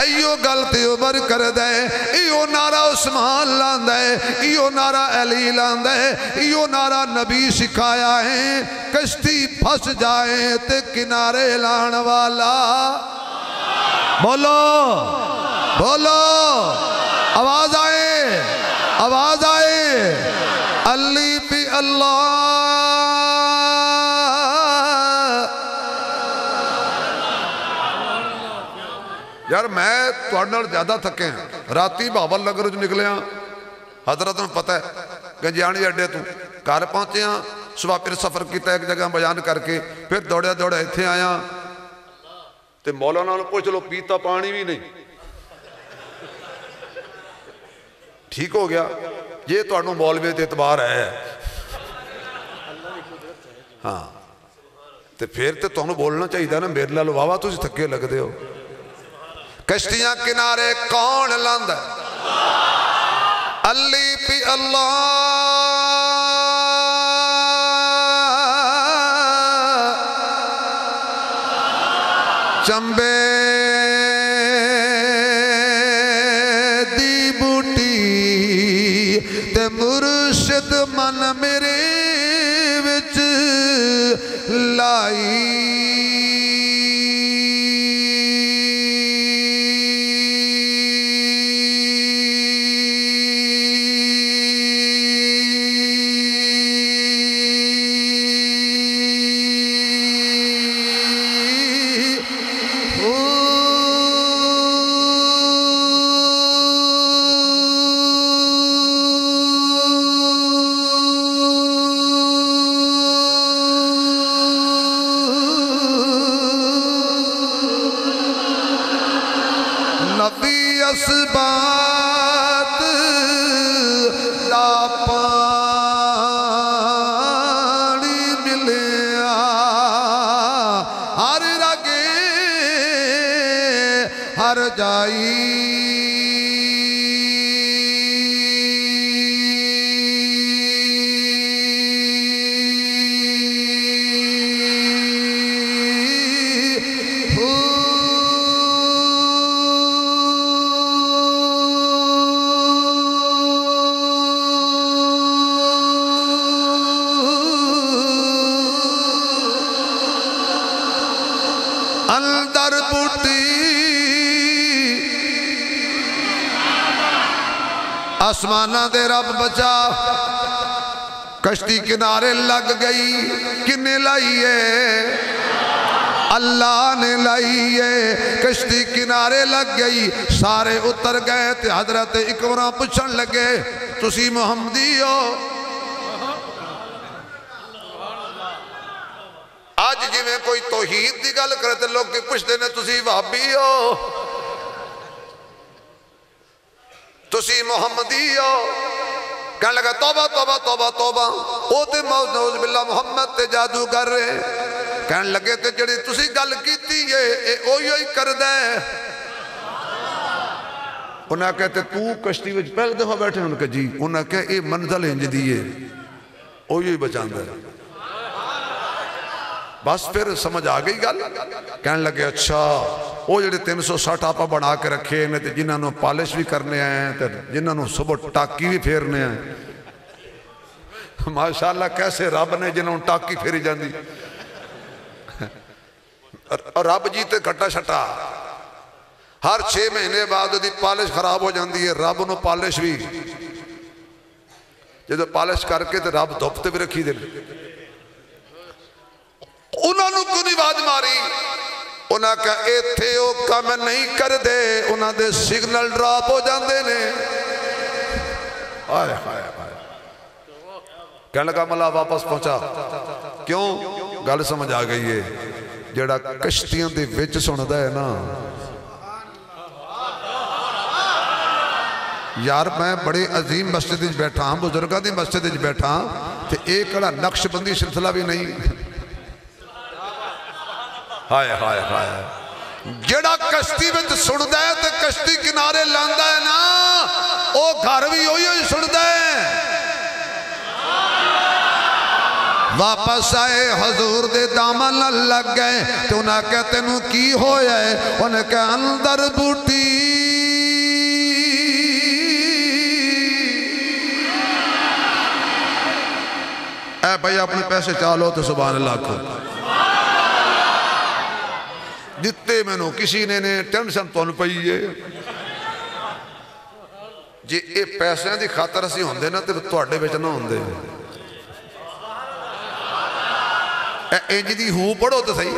ایو غلطی عمر کر دے ایو نعرہ عثمان لان دے ایو نعرہ علی لان دے ایو نعرہ نبی سکھایا ہے کشتی پھس جائے تے کنارے لان والا بولو بولو آواز آئے علی پی اللہ یار میں توڑنا زیادہ تھکے ہیں راتی بابل لگر جو نکلے ہیں حضرت میں پتہ ہے گنجیانی اڈے تو کار پہنچے ہیں صبح پھر سفر کیتا ایک جگہ بیان کر کے پھر دوڑے ایتھے آیا تے مولانا نے پوچھ لو پیتا پانی بھی نہیں ٹھیک ہو گیا یہ تو انہوں مولوی تے اعتبار ہے ہاں تے پھر تے تو انہوں بولنا چاہیے تھا نا میرے لالو واوا تو اسی تھکے لگ دے ہو کشتیاں کنارے کون لاندہ علی پی اللہ چمبے دی بوٹی تے مرشد من میرے وچ لائی اسبات دا پانی ملیا ہر رگے ہر جائی اندر بوٹی آسمانہ دے رب بچا کشتی کنارے لگ گئی کنے لائیے اللہ نے لائیے کشتی کنارے لگ گئی سارے اتر گئے تے حضرت اکبرہ پوچھن لگے تسی محمدی ہو آج جی میں کوئی توحید دی گل کرتے لوگ کی پوچھتے نے تسی وہابی ہو تسی محمدی ہو کہنے لگا توبہ توبہ توبہ توبہ او تے نعوذ باللہ محمد تے جادو کر رہے کہنے لگے تے جڑی تسی گل کیتی ہے اے اوہی کر دے انہاں کہتے تو کشتی وچ پہلے دفعہ بیٹھے انہاں کہ جی انہاں کہ اے منزل انج دیئے اوہی بچان دے بس پھر سمجھ آگئی گل کہنے لگے اچھا وہ جڑے 360 آپا بنا کے رکھے ہیں جنہاں نو پالش بھی کرنے ہیں جنہاں نو صبح ٹاکی بھی پھیرنے ہیں ماشاءاللہ کیسے رب نے جنہاں نو ٹاکی پھیری جاندی اور رب جیتے کٹا شٹا ہر 6 مہینے بعد دی پالش خراب ہو جاندی ہے رب نو پالش بھی جدو پالش کر کے تے رب دھوپتے بھی رکھی دے انہوں نے کیوں نہیں آواز ماری انہاں کہا ایتھے او کام نہیں کر دے انہاں دے سگنل ڈراپ ہو جاندے نے آئے آئے آئے کہنے لگا ملا واپس پہنچا کیوں گل سمجھ آ گئی ہے جڑا کشتیاں دے وچ سندا ہے نا یار میں بڑے عظیم مسجد وچ بیٹھا ہوں بزرگاں دی مسجد وچ بیٹھا ہوں تے ایک کڑا نقش بندی سلسلہ بھی نہیں ہائے ہائے ہائے جڑا کشتی وچ سندا ہے تے کشتی کنارے لاندا ہے نا او گھر بھی ہوئی ہوئی سندا ہے واپس آئے حضور دے دامن لگ گئے تو انہاں کہتے انہوں کی ہویا ہے انہیں کہا اندر بوٹی اے بھائی اپنے پیسے چالو تو سبحان اللہ کو جتے میں نو کسی نے ٹینشن تو ان پئیے جی اے پیسے دی خاطر اسی ہوندے نا تے تواڈے وچ نہ ہوندے انج دی ہو پڑھو تو صحیح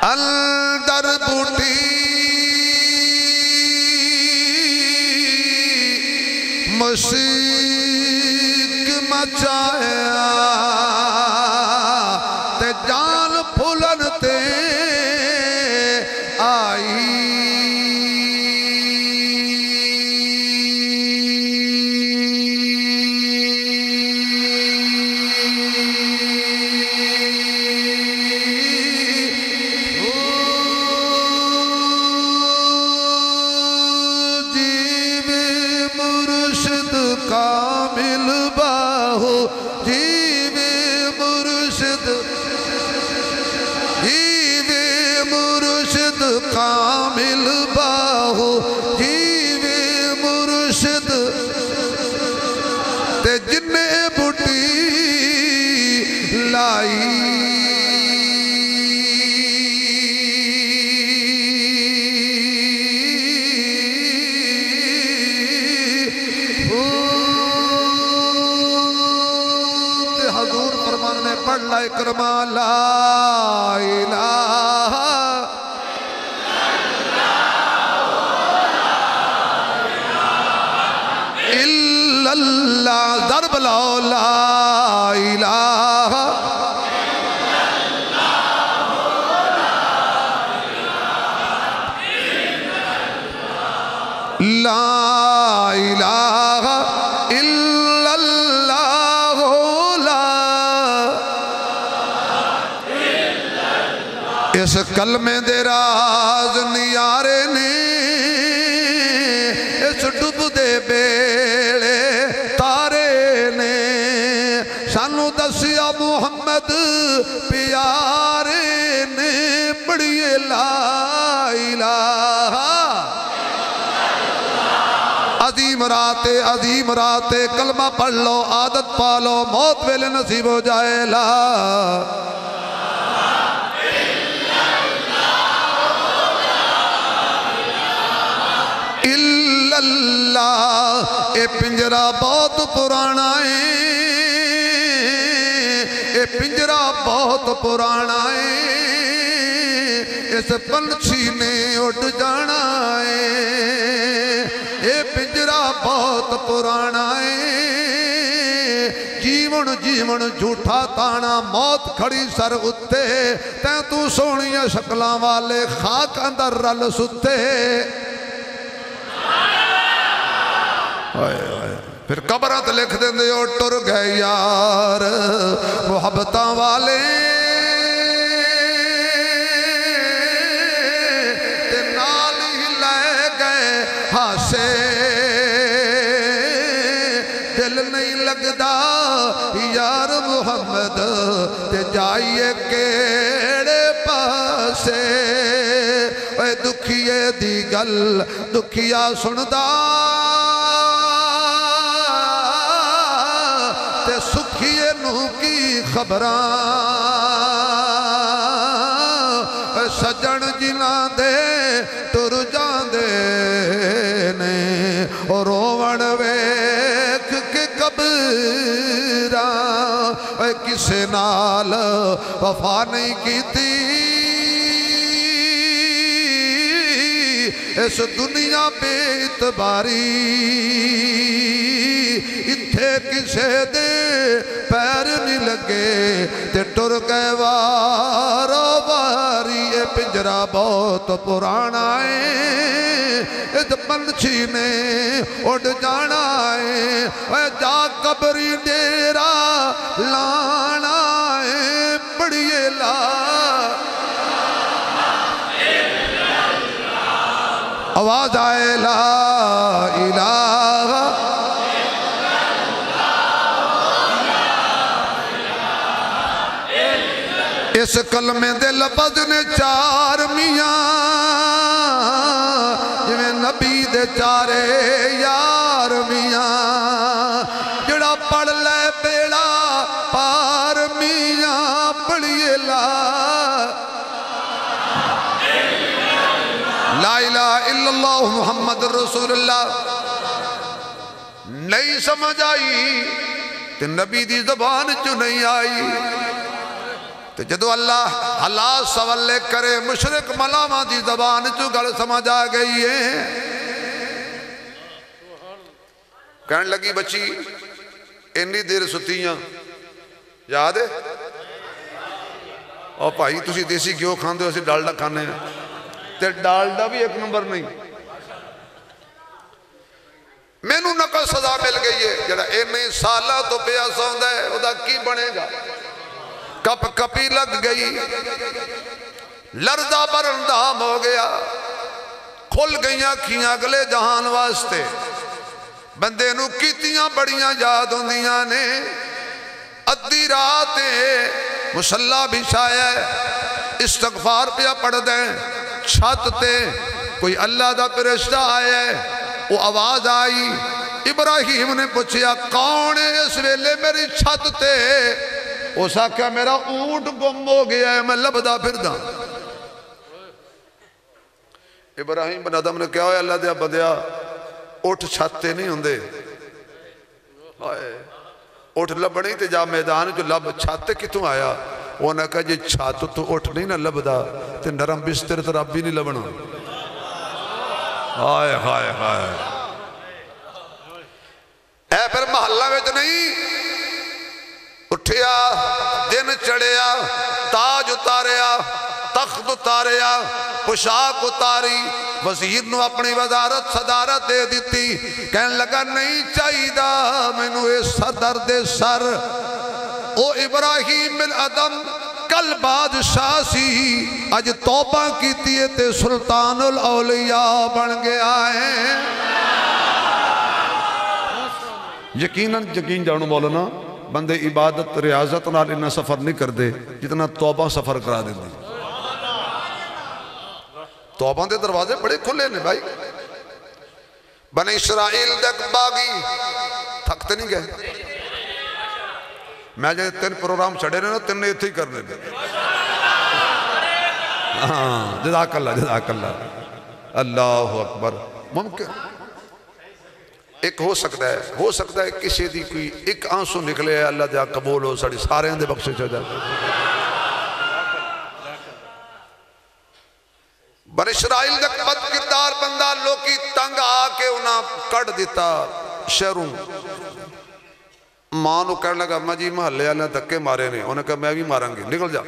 اندر بوٹی مشک مچایا تے جان پھولن تے آئی کامل باہو جیوے مرشد تے جنے بوٹی لائی تے حضور فرمان نے پڑھ لا اکرما لا الہ اللہ ضرب لاؤ لا الہ لا الہ الا اللہ لا اس کلمے دے راز نیارے نے اس ڈب دے بیڑے سانو دسیا محمد پیارے نے بڑی لا الہ عظیم راتے کلمہ پڑھ لو عادت پالو موت ویلے نصیب ہو جائے لا الا اللہ اے پنجرہ بہت پرانا ہے اے پنجرہ بہت پرانا ہے اس پنچھی نے اٹھ جانا ہے اے پنجرہ بہت پرانا ہے جیون جھوٹا تانا موت کھڑی سر اتے تین تو سونیاں شکلاں والے خاک اندر رل ستے پھر قبرات لکھ دیں دے اور ٹر گئے یار محبتاں والے تے نال ہی لے گئے ہاسے دل نہیں لگدا یار محمد تے جائیے کیڑے پاسے اے دکھیے دی گل دکھیا سندا سکھیے نو کی خبراں سجن جناں دے ٹر جاندے نے اور روون ویکھ کے قبراں کسے نال وفا نہیں کیتی اس دنیا بے اعتباری اتھے کسے دے پیر نہیں لگے تے ٹر گئے وارو واری اے پنجرہ بہت پرانا ہے اد پنچھی نے اڑ جانا ہے اے جا قبری ڈیرا لانا ہے پڑھئے لا آواز آئے لا الہ اس کلمے دے لفظ نے چار میاں جویں نبی دے چارے یار میاں جڑا پڑھ لے بیڑا پار میاں پڑھئے لا لا الہ الا اللہ محمد رسول اللہ نہیں سمجھ آئی تے نبی دی زبان چو نہیں آئی تے جدو اللہ حالات سوالے کرے مشرق ملامہ دی زبان چو گل سمجھ آ گئی ہے کہنے لگی بچی انی دیر ستیاں یاد ہے اور بھائی تسی دیسی گیو کھاندے ہو اسی ڈالڈا کھانے ہیں تے ڈالڈا بھی ایک نمبر نہیں میں نو نقل سزا مل گئی ہے جڑا اینے سالہ تو پیا سوندہ ہے وہ دا کی بنے گا کپ کپی لگ گئی لرزہ برندام ہو گیا کھل گئیاں کھیاں اگلے جہان واسطے بندے نو کیتیاں بڑیاں یاد ہوندیاں نے ادھی راتیں مسلح بچھایا ہے استغفار پیا پڑھ دیں چھت تے کوئی اللہ دا فرشتہ آیا ہے وہ آواز آئی ابراہیم نے پوچھیا کون ہے اس ویلے میری چھت تے اس آکھیا میرا اونٹ گم ہو گیا ہے میں لبدا پھر دا ابراہیم بن آدم نے کہا ہے اللہ دیا بندیا اٹھ چھتے نہیں ہوندے اٹھ لبنی تے جا میدان جو لب چھتے کتوں آیا وہ نے کہا جی چھات تو اٹھ نہیں نہ لبدا تے نرم بستر تو رب بھی نہیں لبنا ہائے ہائے ہائے اے پھر محلہ میں تو نہیں اٹھیا دن چڑھیا تاج اتاریا تخت اتاریا پشاک اتاری وزیر نو اپنی وزارت صدارت دے دیتی کہنے لگا نہیں چاہیے دا میں نو اے صدر دے سر او ابراہیم بن ادم کل بادشاہ سی آج توبہ کیتی ہے تے سلطان الاولیاء بن گیا ہے یقیناً یقین جانو مولانا بندے عبادت ریاضت نال انہا سفر نہیں کر دے جتنا توبہ سفر کرا دے دی توبہ دے دروازے بڑے کھلے نے بھائی بنی اسرائیل دک باغی تھکتے نہیں گئے میں جائے تین پروگرام چڑھے رہے نا تین نے اتھے ہی کرنے دے جزاک اللہ اللہ اکبر ممکن ایک ہو سکتا ہے کسی دی کوئی ایک آنسو نکلے ہے اللہ دیا قبول ہو ساڑی سارے اندے بخشے چاہ جائے بن اسرائیل دک بد کردار بندہ لوکی تنگ آکے انہاں کٹ دیتا شہروں ماں نو کہنے لگا اما جی محلے والے دھکے مارے نے انہوں نے کہا میں بھی ماروں گی نکل جا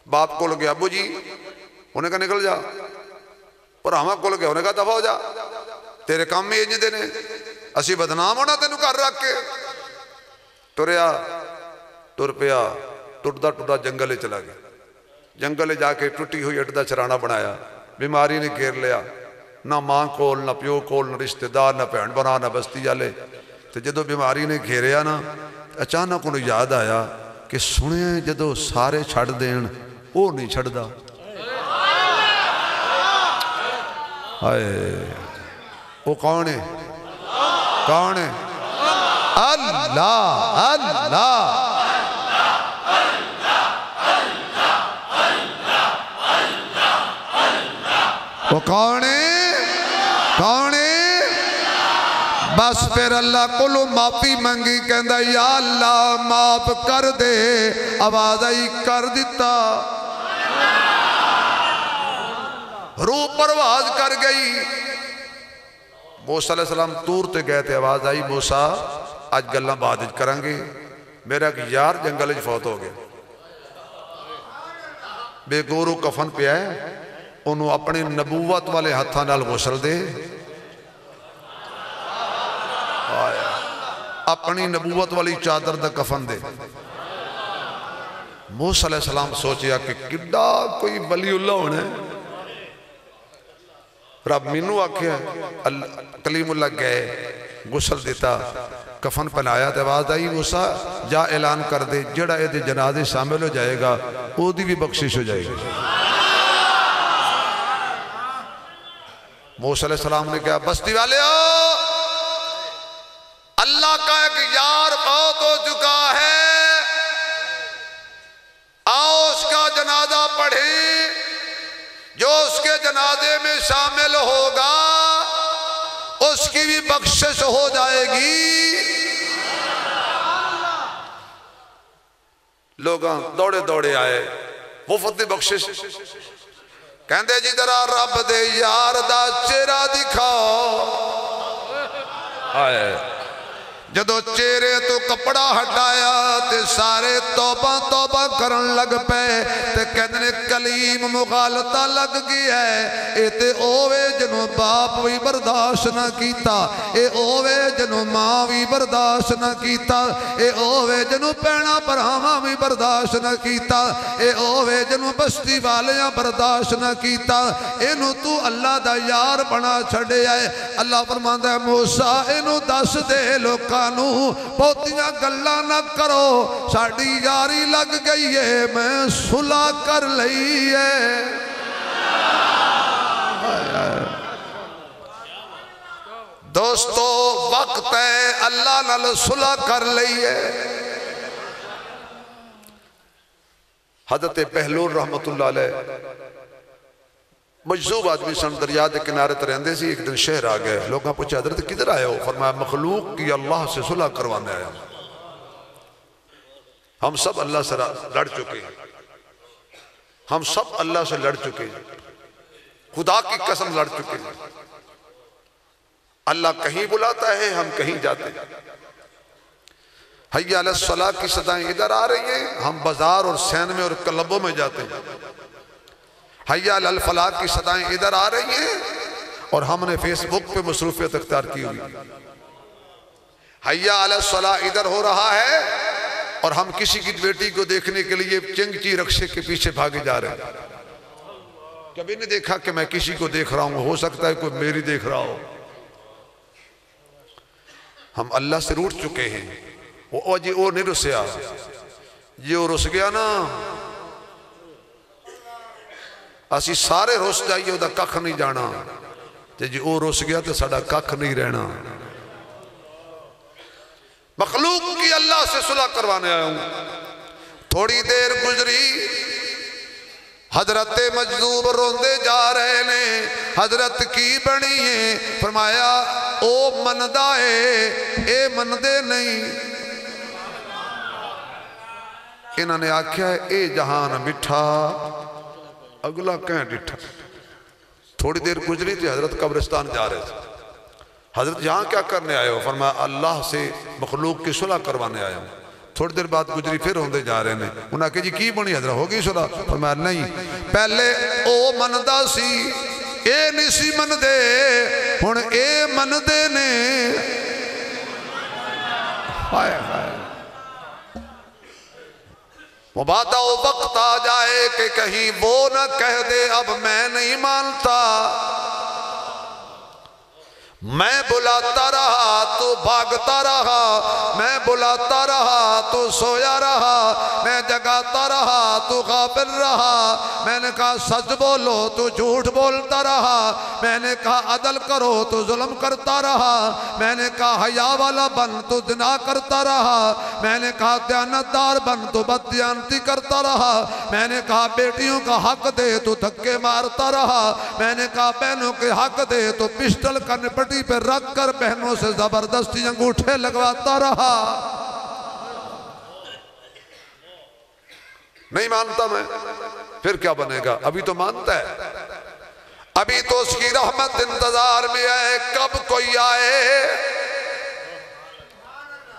باپ کو لگیا ابو جی انہوں نے کہا نکل جا اور ہمیں کو لگیا انہوں نے کہا دفع ہو جا تیرے کام میں یہ دے نے اسی بدنام ہونا تینوں کر رکھ کے ٹریا ٹر پیا ٹردا ٹردا جنگلے چلا گیا جنگلے جا کے ٹوٹی ہوئی اٹھدا چرانا بنایا بیماری نے گھیر لیا نہ ماں کول نہ پیو کول نہ رشتہ دار نہ بہن بنا نہ بستی والے تو جدو بیماری نے گھیریا نا اچانک انہوں یاد آیا کہ سنے جدو سارے چھڑ دین وہ نہیں چھڑ دا وہ کون ہے کون ہے اللہ اللہ وہ کون ہے کون ہے بس پھر اللہ کلو معافی منگی کہندہ یا اللہ معاف کر دے آواز آئی کر دیتا روح پرواز کر گئی۔ موسیٰ علیہ السلام طور تے گئے تھے، آواز آئی موسیٰ آج گلہ بعد کریں گے، میرا ایک یار جنگل فوت ہو گیا، بے گورو کفن پہ آئے، انہوں اپنی نبوت والے ہتھاں نال غسل دے، اپنی نبوت والی چادر دا کفن دے۔ موسیٰ علیہ السلام سوچیا کہ کڈا کوئی ولی اللہ ہونے، رب مینو آکھیا کلیم اللہ گئے غسل دیتا کفن پہنایا تے آواز آئی موسیٰ جا اعلان کر دے جڑا اے دے جنازے شامل ہو جائے گا او دی بھی بخشش ہو جائے گی۔ موسیٰ علیہ السلام نے کہا بستی والے ہو، اللہ کا ایک یار فوت ہو چکا ہے، آؤ اس کا جنازہ پڑھیں، جو اس کے جنازے میں شامل ہوگا اس کی بھی بخشش ہو جائے گی۔ لوگاں دوڑے دوڑے آئے، مفت بخشش کہندے جی ذرا رب دے یار دا چہرہ دکھاؤ، آئے جدو چہرے تو کپڑا ہٹایا تے سارے توبہ توبہ کرن لگ پے تے کہندے کلیم مغالطہ لگ گیا ہے، اے تے اوے جنو باپ بھی برداشت نہ کیتا، اے اوے جنو ماں بھی برداشت نہ کیتا، اے اوے جنو پینا پرہاواں بھی برداشت نہ کیتا، اے اوے جنو بستی والیاں برداشت نہ کیتا، اینو تو اللہ دا یار بنا چھڑے آئے۔ اللہ فرماندا ہے موسیٰ اینو دس دے لوکاں بہتیاں گلہ نہ کرو، ساڑی یاری لگ گئی ہے، میں صلح کر لئی ہے۔ دوستو وقت ہے اللہ نال صلح کر لئی ہے۔ حضرت بہلول رحمت اللہ علیہ مجذوب آدمی سن، دریا دے کنارے ترہندے سی، ایک دن شہر آ گئے، لوگاں پوچھا حضرت کدھر آئے ہو؟ فرمایا مخلوق کی اللہ سے صلح کروانے آیا ہوں۔ ہم سب اللہ سے لڑ چکے ہیں، ہم سب اللہ سے لڑ چکے ہیں، خدا کی قسم لڑ چکے ہیں۔ اللہ کہیں بلاتا ہے، ہم کہیں جاتے ہیں۔ حی علی الصلاۃ کی صدائیں ادھر آ رہی ہیں، ہم بازار اور سینمے اور کلبوں میں جاتے ہیں۔ حی علی الفلاح کی صدائیں ادھر آ رہی ہیں اور ہم نے فیس بک پہ مصروفیت اختیار کی ہوئی۔ حی علی الصلاح ادھر ہو رہا ہے اور ہم کسی کی بیٹی کو دیکھنے کے لیے چنگچی رکشے کے پیچھے بھاگے جا رہے ہیں۔ کبھی نہیں دیکھا کہ میں کسی کو دیکھ رہا ہوں، ہو سکتا ہے کوئی میری دیکھ رہا ہو۔ ہم اللہ سے روٹ چکے ہیں۔ وہ جی وہ نہیں رسیا، جی وہ رس گیا نا، اسی سارے رس جائیے وہ دا ککھ نہیں جانا، جی وہ رس گیا تو ساڑا ککھ نہیں رہنا۔ مخلوق کی اللہ سے صلح کروانے آیا ہوں۔ تھوڑی دیر گزری، حضرت مجذوب روندے جا رہے نے، حضرت کی بڑی ہیں، فرمایا او مندہ ہے، اے مندے نہیں۔ انہوں نے آکھیا ہے اے جہان مٹھا اگلا کہیں ڈٹھا۔ تھوڑی دیر گزری تھی، حضرت قبرستان جا رہے تھے۔ حضرت یہاں کیا کرنے آئے ہو؟ فرمایا اللہ سے مخلوق کی صلح کروانے آئے ہوں۔ تھوڑی دیر بعد گزری پھر ہوندے جا رہے ہیں، انہوں نے کہا جی کی بنی حضرت ہوگی صلح؟ فرمایا نہیں، پہلے او مندہ سی، اے نسی مندے، ہن اے مندے نے۔ ہائے ہائے، مبادہ وقت آ جائے کہ کہیں وہ نہ کہہ دے اب میں نہیں مانتا، میں بلاتا رہا تو بھاگتا رہا، میں بلاتا رہا تو سویا رہا، میں جگاتا رہا تو غافل رہا، میں نے کہا سچ بولو تو جھوٹ بولتا رہا، میں نے کہا عدل کرو تو ظلم کرتا رہا، میں نے کہا حیا والا بن تو زنا کرتا رہا، میں نے کہا دیانتدار بن تو بددیانتی کرتا رہا، میں نے کہا بیٹیوں کا حق دے تو دھکے مارتا رہا، میں نے کہا بہنوں کے حق دے تو پسٹل کا نپٹی پہ رکھ کر بہنوں سے زبردستی انگوٹھے لگواتا رہا۔ نہیں مانتا میں، پھر کیا بنے گا؟ ابھی تو مانتا ہے۔ ابھی تو اس کی رحمت انتظار میں ہے کب کوئی آئے۔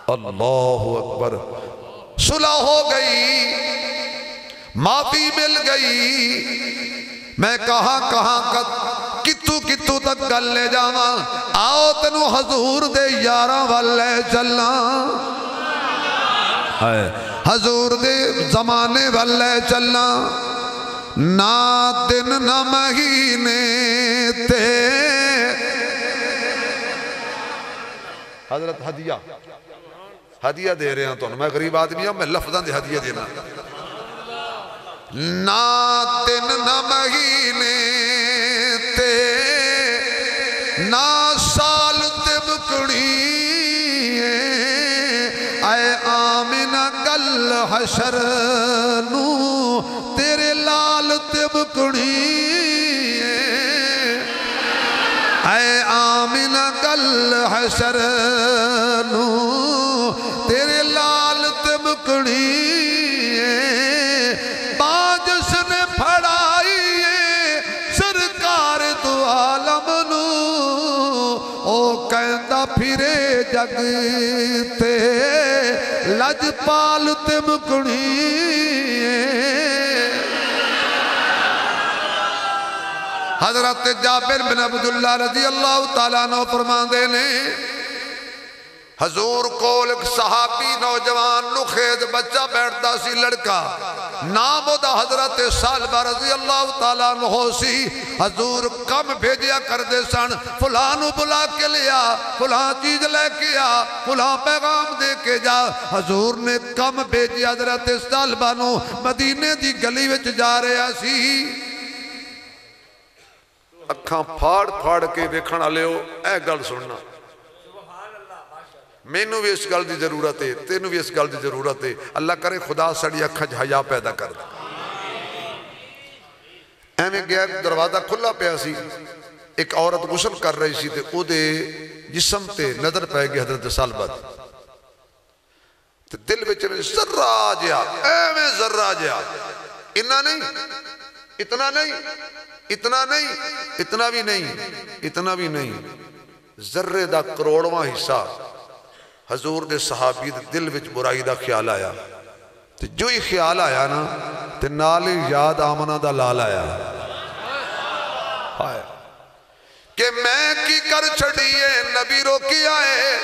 اللہ اکبر۔ صلح ہو گئی، معافی مل گئی، میں کہاں کتو تک گل لے جاواں، آؤ تینو حضور دے یاراں والے چلاں، حضور دے زمانے والے چلاں، نہ دن نہ مہینے تے۔ حضرت ہدیہ دے رہے ہیں تو میں غریب آدمی ہوں، میں لفظاں دے ہدیہ دینا۔ نہ دن نہ مہینے تے نہ سال تے بکڑی، اے آمنہ گل حشر نو تیرے لال تے بکڑی، اے آمنہ گل حشر نو تیرے لال تے بکڑی، باجس نے پھڑائی سرکار تو عالم نو، او کہندہ پھرے جگ تے لج پال تے مکڑی۔ حضرت جابر بن عبداللہ رضی اللہ تعالیٰ عنہ فرماندے نے حضور کول ایک صحابی نوجوان نخید بچہ بیٹھتا سی لڑکا، نام دا حضرت سالبہ رضی اللہ تعالیٰ عنہ سی۔ حضور کم بھیجیا کر دے سن، فلانو بلا کے لیا، فلان چیز لے کے آ، فلان پیغام دے کے جا۔ حضور نے کم بھیجیا حضرت سالبہ نو، مدینے دی گلی وچ جا رہا سی۔ اکھاں پھاڑ کے ویکھن والے ہو، اے گل سننا، مینوں بھی اس گل دی ضرورت ہے، تینوں بھی اس گل دی ضرورت ہے۔ اللہ کرے خدا سڑی اکھاں حیا پیدا کر دے۔ ایویں گیا دروازہ کھلا پیا سی، ایک عورت غسل کر رہی سی تے او دے جسم تے نظر پے گئی حضرت سالبہ تے دل وچ ذرہ جیا، ایویں ذرہ جیا، اتنا نہیں، اتنا نہیں، اتنا نہیں، اتنا بھی نہیں، اتنا بھی نہیں، ذرے دا کروڑواں حصہ حضور دے صحابی دے دل وچ برائی دا خیال آیا، تے جو ہی خیال آیا نا تے نال یاد آمنہ دا لال آیا کہ میں کی کر چھڑیے نبی روکی آئے۔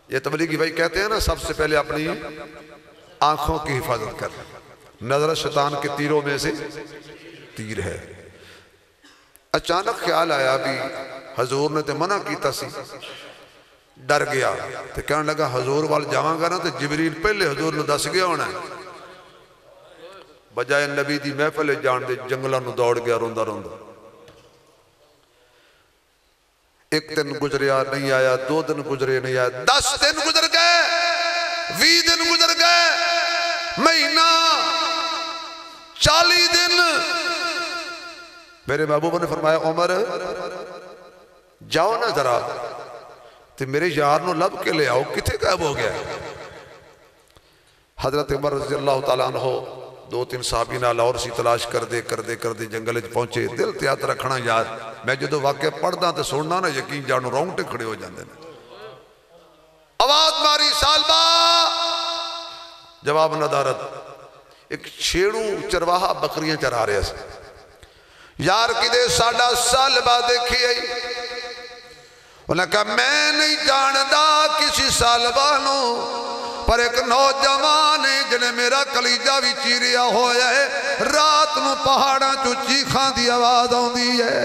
یہ تبلیغی بھائی کہتے ہیں نا سب سے پہلے اپنی آنکھوں کی حفاظت کر، نظر شیطان کے تیروں میں سے تیر ہے۔ اچانک خیال آیا بھی حضور نے تے منع کیتا سی، ڈر گیا تے کہنے لگا حضور وال جاواں گا نا تے جبریل پہلے حضور نے دس گیا ہونا ہے، بجائے نبی دی محفل جان دے جنگلہ نو دوڑ گیا روندہ روندہ۔ ایک دن گزریا نہیں آیا، 2 دن گزرے نہیں آیا، 10 دن گزر گئے، 20 دن گزر گئے، مہینہ، 40 دن۔ میرے محبوب نے فرمایا عمر جاؤ نا ذرا تے میرے یار نو لب کے لے آؤ، کتھے غائب ہو گیا۔ حضرت عمر رضی اللہ تعالیٰ عنہ 2-3 صحابی نال اور سی تلاش کر دے جنگل پہنچے۔ دل تیات رکھنا یار، میں جدو واقعہ پڑھدا تے سننا نا یقین جانو رونگٹے کھڑے ہو جاندے نے۔ آواز ماری سالبہ، جواب ندارت۔ ایک چھیڑو چرواہا بکریاں چرا رہے ہیں، یار کی دے ساڑھا سالبہ دیکھی آئی، انہوں نے کہا میں نہیں جاندہ کسی سالبہ نو، پر ایک نوجوان ہے جنہیں میرا کلیجہ بھی چیریا ہویا ہے، رات نو پہاڑاں چو چیخاں دی آواز آن دی ہے،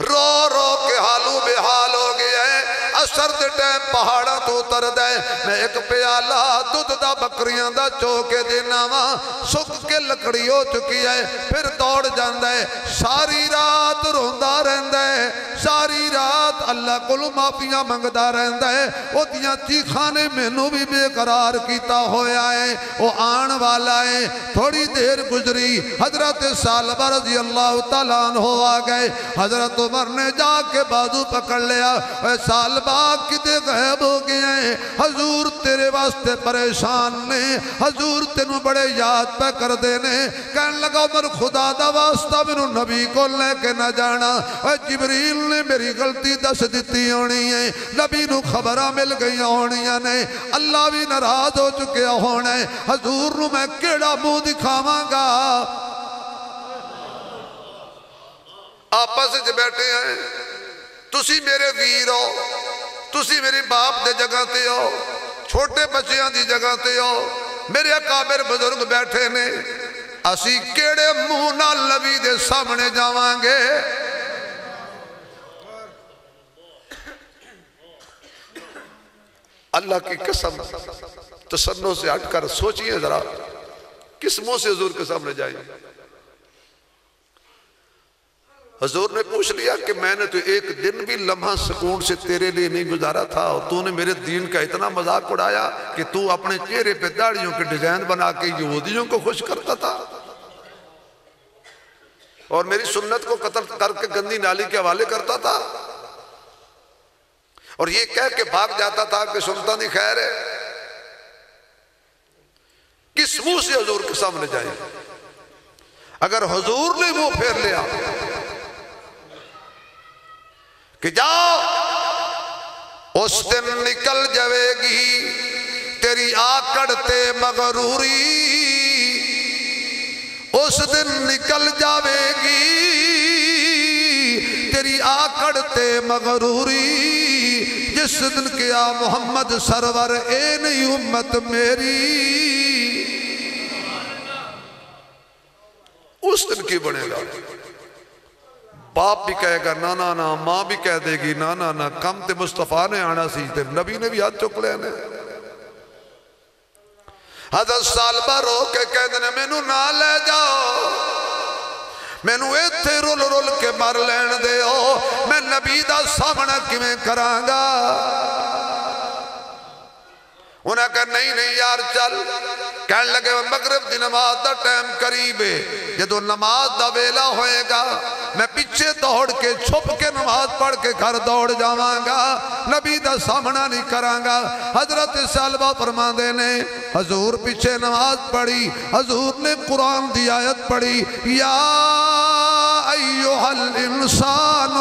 رو رو کے حالو بے حال ہو گیا ہے، اثر دے ٹائم پہاڑاں تو اتر دے، میں ایک پیالہ دودھ دا بکریاں دا چوکے دینا ماں، سکھ کے لکڑی ہو چکی ہے، پھر دوڑ جاندہ ہے، ساری رات روندہ رہندہ ہے، ساری رات اللہ کلو معافیاں منگدہ رہندہ ہے، وہ دیاں چیخانے میں نو بھی بے قرار کیتا ہویا ہے، وہ آن والا ہے۔ تھوڑی دیر گزری، حضرت سالبہ رضی اللہ تعالیٰ عنہ آ گئے، حضرت عمر نے جا کے بازو پکڑ لیا، اے سالبہ پاک کتے غیب ہو گئے ہیں، حضور تیرے واسطے پریشان نے، حضور تینوں بڑے یاد پہ کر دینے۔ کہنے لگا عمر خدا دا واسطہ منو نبی کو لے کے نہ جانا، اے جبریل نے میری غلطی دس دیتی ہونی ہے، نبی نو خبرہ مل گئی ہونی نے، اللہ بھی ناراض ہو چکے ہونا ہے، حضور نو میں کیڑا منہ دکھاواں گا۔ آپس وچ بیٹھے ہیں، تسی میرے ویر ہو، تسی میری باپ دے جگہ تے ہو، چھوٹے بچیاں دی جگہ تے ہو، میرے اکابر بزرگ بیٹھے نے، اسی کیڑے منہ نال نبی دے سامنے جاواں گے۔ اللہ کی قسم، تصنع سے ہٹ کر سوچئے ذرا، کس منہ سے حضور کے سامنے جائیں؟ حضور نے پوچھ لیا کہ میں نے تو ایک دن بھی لمحہ سکون سے تیرے لیے نہیں گزارا تھا، اور تو نے میرے دین کا اتنا مذاق اڑایا کہ تو اپنے چہرے پہ داڑھیوں کے ڈیزائن بنا کے یہودیوں کو خوش کرتا تھا، اور میری سنت کو قتل کر کے گندی نالی کے حوالے کرتا تھا، اور یہ کہہ کے بھاگ جاتا تھا کہ سنتا نہیں خیر ہے۔ کس منہ سے حضور کے سامنے جائیں؟ اگر حضور نے منہ پھیر لیا کہ جاؤ، اس دن نکل جاوے گی تیری آکڑتے مغروری، اس دن نکل جاوے گی تیری آکڑتے مغروری، جس دن کیا محمد سرور اے نہیں امت میری، اس دن کی بنے گا۔ باپ بھی کہے گا نا نا نا، ماں بھی کہہ دے گی نا نا نا، کم تے مصطفیٰ نے آنا سی تے نبی نے بھی ہاتھ چک لینے۔ حضرت سالبہ رو کے کہہ دینے مینوں نہ لے جاؤ، مینوں ایتھے رول رول کے مر لین دے ہو، میں نبی دا سامنا کیویں کرانگا۔ انہاں کہا نہیں نہیں یار چل، کہنے لگے مغرب دی نماز دا ٹائم قریب ہے، جدو نماز دا ویلا ہوئے گا میں پیچھے دوڑ کے چھپ کے نماز پڑھ کے گھر دوڑ جاواں گا، نبی دا سامنا نہیں کرانگا۔ حضرت سالبہ فرماندے نے حضور پیچھے نماز پڑھی، حضور نے قرآن دی آیت پڑھی، یا ایہا الانسان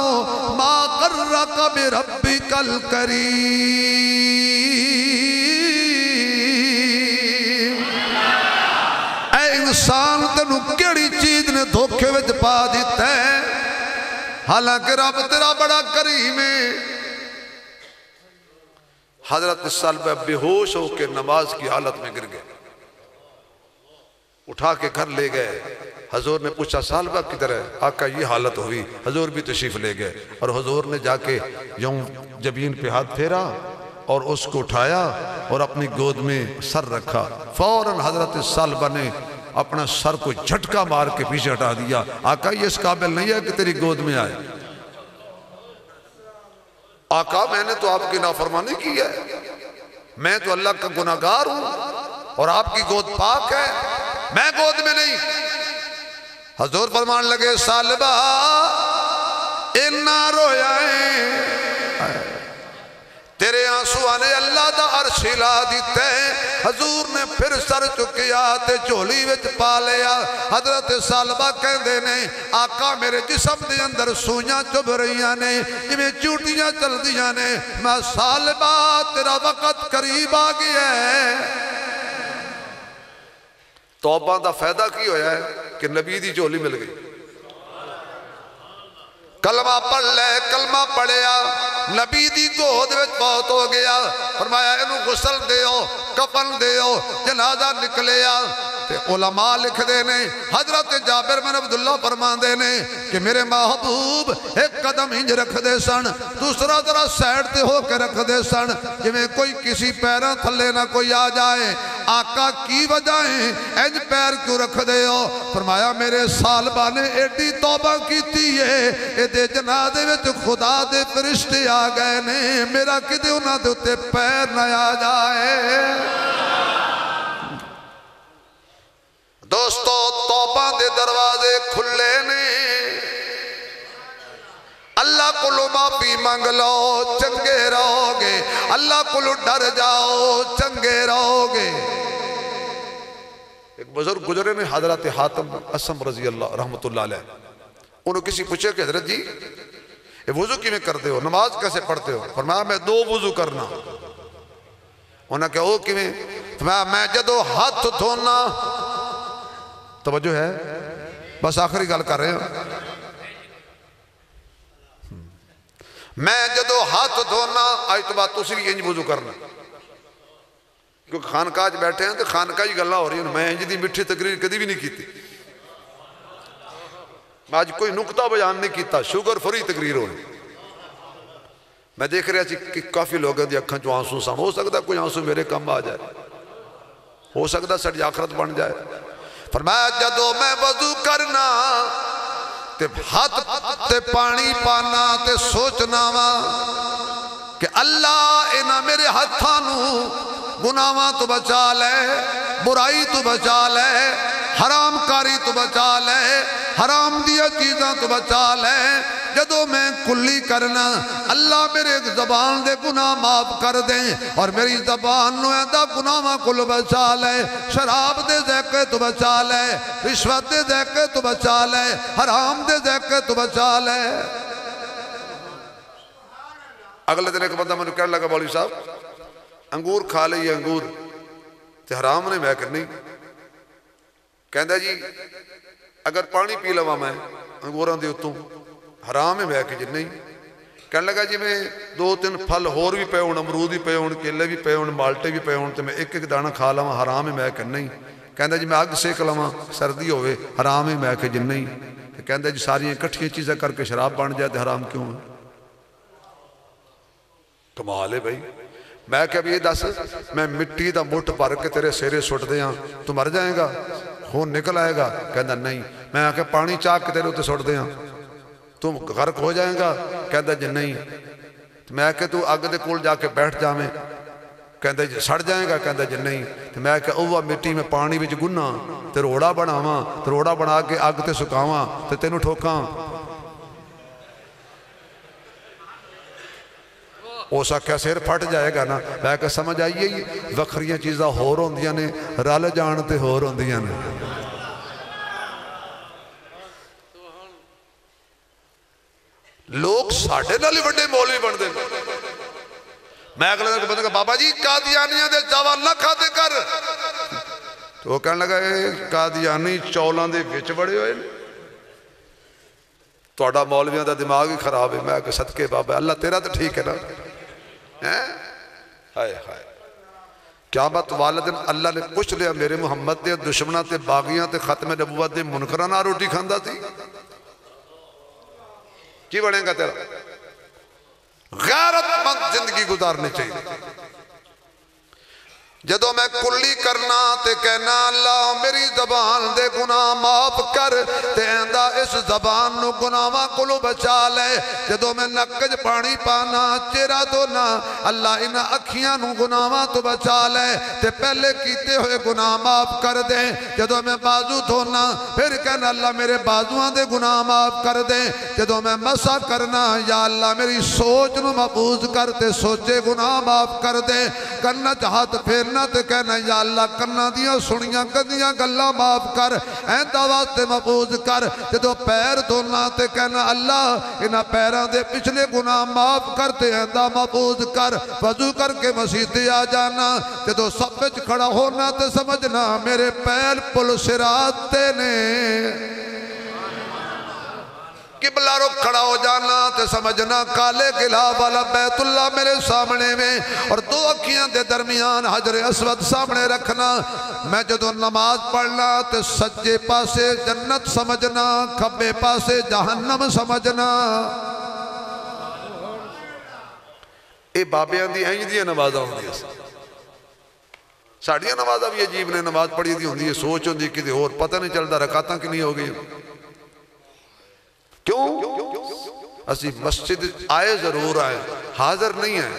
ما غرک بربک الکریم، انسان تنو کیڑی چیز نے دھوکے وچ پا دیتا ہے، حالانکہ رب تیرا بڑا کریم ہے۔ حضرت سالبہ بے ہوش ہو کے نماز کی حالت میں گر گئے، اٹھا کے گھر لے گئے۔ حضور نے پوچھا سالبہ کدھر ہے؟ آقا یہ حالت ہوئی، حضور بھی تشریف لے گئے، اور حضور نے جا کے یوں جبین پہ ہاتھ پھیرا اور اس کو اٹھایا اور اپنی گود میں سر رکھا، فوراً حضرت سالبہ نے اپنا سر کو جھٹکا مار کے پیچھے ہٹا دیا، آقا یہ اس قابل نہیں ہے کہ تیری گود میں آئے۔ آقا میں نے تو آپ کی نافرمانی کی ہے، میں تو اللہ کا گناہگار ہوں، اور آپ کی گود پاک ہے، میں گود میں نہیں۔ حضور فرمان لگے سالبہ انا رویائیں، تیرے آنسو آنے اللہ دا عرش ہلا دیتے ہیں۔ حضور نے پھر سر چکیا تے چولی وچ پا لیا۔ حضرت سالبہ کہندے نے آقا میرے جسم دے اندر سوئیاں چب رہیاں نے، جویں چوٹیاں چل دیاں نے، میں سالبہ تیرا وقت قریب آ گیا ہے۔ توبہ دا فائدہ کی ہویا ہے کہ نبی دی چولی مل گئی، کلمہ پڑھ لے، کلمہ پڑھیا، نبی دی گود وچ بہت ہو گیا، فرمایا انہوں غسل دیو، کفن دیو، جنازہ نکلیا۔ تے علماء لکھ دینے، حضرت جابر بن عبداللہ فرمان دینے کہ میرے محبوب ایک قدم ہنج رکھ دے سن، دوسرا ذرا سائڈ تے ہو کے رکھ دے سن، جویں کوئی کسی پیراں تھلے نہ کوئی آ جائے۔ آقا کی وجہ ہے انج پیر کیوں رکھ دے ہو؟ فرمایا میرے سالبہ نے ایڈی توبہ کیتی ہے، اے دے جنازے وچ خدا دے فرشتے آ گئے نے، میرا کدے انہاں دے اتے پیر نہ آ جائے۔ دوستو توبہ دے دروازے کھلے نے، اللہ کو لو معافی مانگ لو، چنگے رہو، اللہ کو ڈر جاؤ چنگے رہو گے۔ ایک بزرگ گزرے نے حضرت حاتم اسم رضی اللہ رحمت اللہ علیہ، انہوں کسی پوچھے کہ حضرت جی یہ وضو کی میں کرتے ہو، نماز کیسے پڑھتے ہو؟ فرمایا میں 2 وضو کرنا۔ انہوں نے کہا وہ کی میں میں جدو ہاتھ دھونا، توجہ ہے بس آخری گل کر رہے ہیں، میں جدو ہاتھ دھونا آج تو بات تسی بھی انج وضو کرنا، کیونکہ خانقاہ بیٹھے ہیں تو خانقاہ ہی گلہ ہو رہی ہیں، میں انج دی مٹھی تقریر کدی بھی نہیں کیتی، میں آج کوئی نقطہ بیان نہیں کیتا، شوگر فری تقریر ہو رہی۔ میں دیکھ رہا تھی کہ کافی لوگوں دی اکھاں چوں آنسو سام، ہو سکتا کوئی آنسو میرے کم آ جائے، ہو سکتا سڑی آخرت بن جائے۔ فرمایا جدو میں وضو کرنا تے ہاتھ تے پانی پانا تے سوچنا وا کہ اللہ انہاں میرے ہاتھانوں گناہاں تو بچا لے، برائی تو بچا لے، حرام کاری تو بچا لے، حرام دیا چیزاں تو بچا لے۔ جدو میں کلی کرنا اللہ میرے زبان دے گناہ معاف کر دیں اور میری زبان نو ایدہ گناہاں کل بچا لے، شراب دے ذائقے تو بچا لے، رشوت دے ذائقے تو بچا لے، حرام دے ذائقے تو بچا لے۔ اگلے دن ایک بندہ میں نے کہنے لگا مولوی صاحب انگور کھا لے، یہ انگور تے حرام نے، میں کہ نہیں، کہندہ جی اگر پانی پی لوا میں انگوراں دے اتوں حرام ہے، میں کہ جی نہیں، کہنے لگا جی میں 2-3 پھل ہور بھی پے ہون، امرود بھی پے ہون، کیلے بھی پے ہون، مالٹے بھی پے ہون تے میں ایک دانہ کھا لوا حرام ہے، میں کہ نہیں، کہندہ جی میں آگ سیک لوا سردی ہوئے حرام ہے، میں کہ جی نہیں، کہندہ جی ساری اکٹھیاں چیزیں کر کے شراب بن جائے تے حرام کیوں ہے؟ کمال ہے بھائی۔ میں کہ اب یہ دس میں مٹی دا مٹھ پر کے تیرے سیرے سٹ دیاں تو مر جائیں گا، خون نکل آئے گا؟ کہندہ نہیں۔ میں کہ پانی چاک کے تیرے ہوتے سٹ دیاں تم غرق ہو جائیں گا؟ کہندہ جی نہیں۔ میں کہ تو آگ دے کول جا کے بیٹھ جا میں، کہندہ جی سڑ جائیں گا؟ کہندہ جی نہیں۔ میں کہ اوہ مٹی میں پانی بچ گنا تے روڑا بناواں، تے روڑا بنا کے آگ تے سکاواں تے تینوں ٹھوکاں، ہو سکیا سیر پھٹ جائے گا نا۔ میں کہ سمجھ آئیے ہی وکھریاں چیزاں ہور ہوندیاں نے، رل جانتے ہور ہوندیاں نے۔ لوگ ساڑھے نالی بڑے مولوی بن دے، میں اگلے دن کو بندہ کہا بابا جی قادیانیاں دے چاول نہ کھاتے کر، تو وہ کہنے لگا قادیانی چولاں دے وچ بڑے ہوئے توڑا مولویاں دا دماغ ہی خراب ہے۔ میں کہ صدقے بابا اللہ تیرا تو ٹھیک ہے نا، ہائے ہائے قیامت والدن اللہ نے پوچھ لیا میرے محمد دے دشمنہ تے باغیاں تے ختم نبوت دے منکرانہ روٹی کھاندہ تھی کی بڑھیں گا تیرا؟ غیرت مند زندگی گزارنے چاہیے۔ جدو میں کلی کرنا تے کہنا اللہ میری زبان دے گناہ معاف کر تے ایندہ اس زبان نو گناہاں کلو بچا لے۔ جدو میں نکج پانی پانا چیرہ دونا اللہ انہ اکھیاں نو گناہاں تو بچا لے تے پہلے کیتے ہوئے گناہ معاف کر دے۔ جدو میں بازو دھونا پھر کہنا اللہ میرے بازوان دے گناہ معاف کر دے۔ جدو میں مسا کرنا یا اللہ میری سوچ نو محفوظ کر تے سوچے گناہ معاف کر دے۔ کرنا چاہت پھر تے کہنا یا اللہ کرنا دیا سنیاں گندیاں گلہ معاف کر، ایندہ واسطے محفوظ کر۔ جدو پیر دھونا تے کہنا اللہ انہا پیران دے پچھلے گناہ معاف کرتے ایندہ محفوظ کر۔ وضو کر کے مسیحتے آ جانا، جدو سب وچ کھڑا ہونا تے سمجھنا میرے پیر پل صراط تے نے، قبلہ رخ کھڑا ہو جانا تے سمجھنا کالے قلعہ والا بیت اللہ میرے سامنے میں اور 2 اکھیاں دے درمیان حجر اسود سامنے رکھنا۔ میں جدو نماز پڑھنا تے سجے پاسے جنت سمجھنا، کھبے پاسے جہنم سمجھنا۔ اے بابیاں دی ہیں دی نمازہ ہوندی ہے، ساڑھیاں نمازہ بھی عجیب نے نماز پڑھی دی ہوندی ہے، سوچ ہوندی کدھے اور پتہ نہیں چلتا رکعتاں کی نہیں ہوگی۔ کیوں؟ اسی مسجد آئے ضرور آئے، حاضر نہیں ہیں۔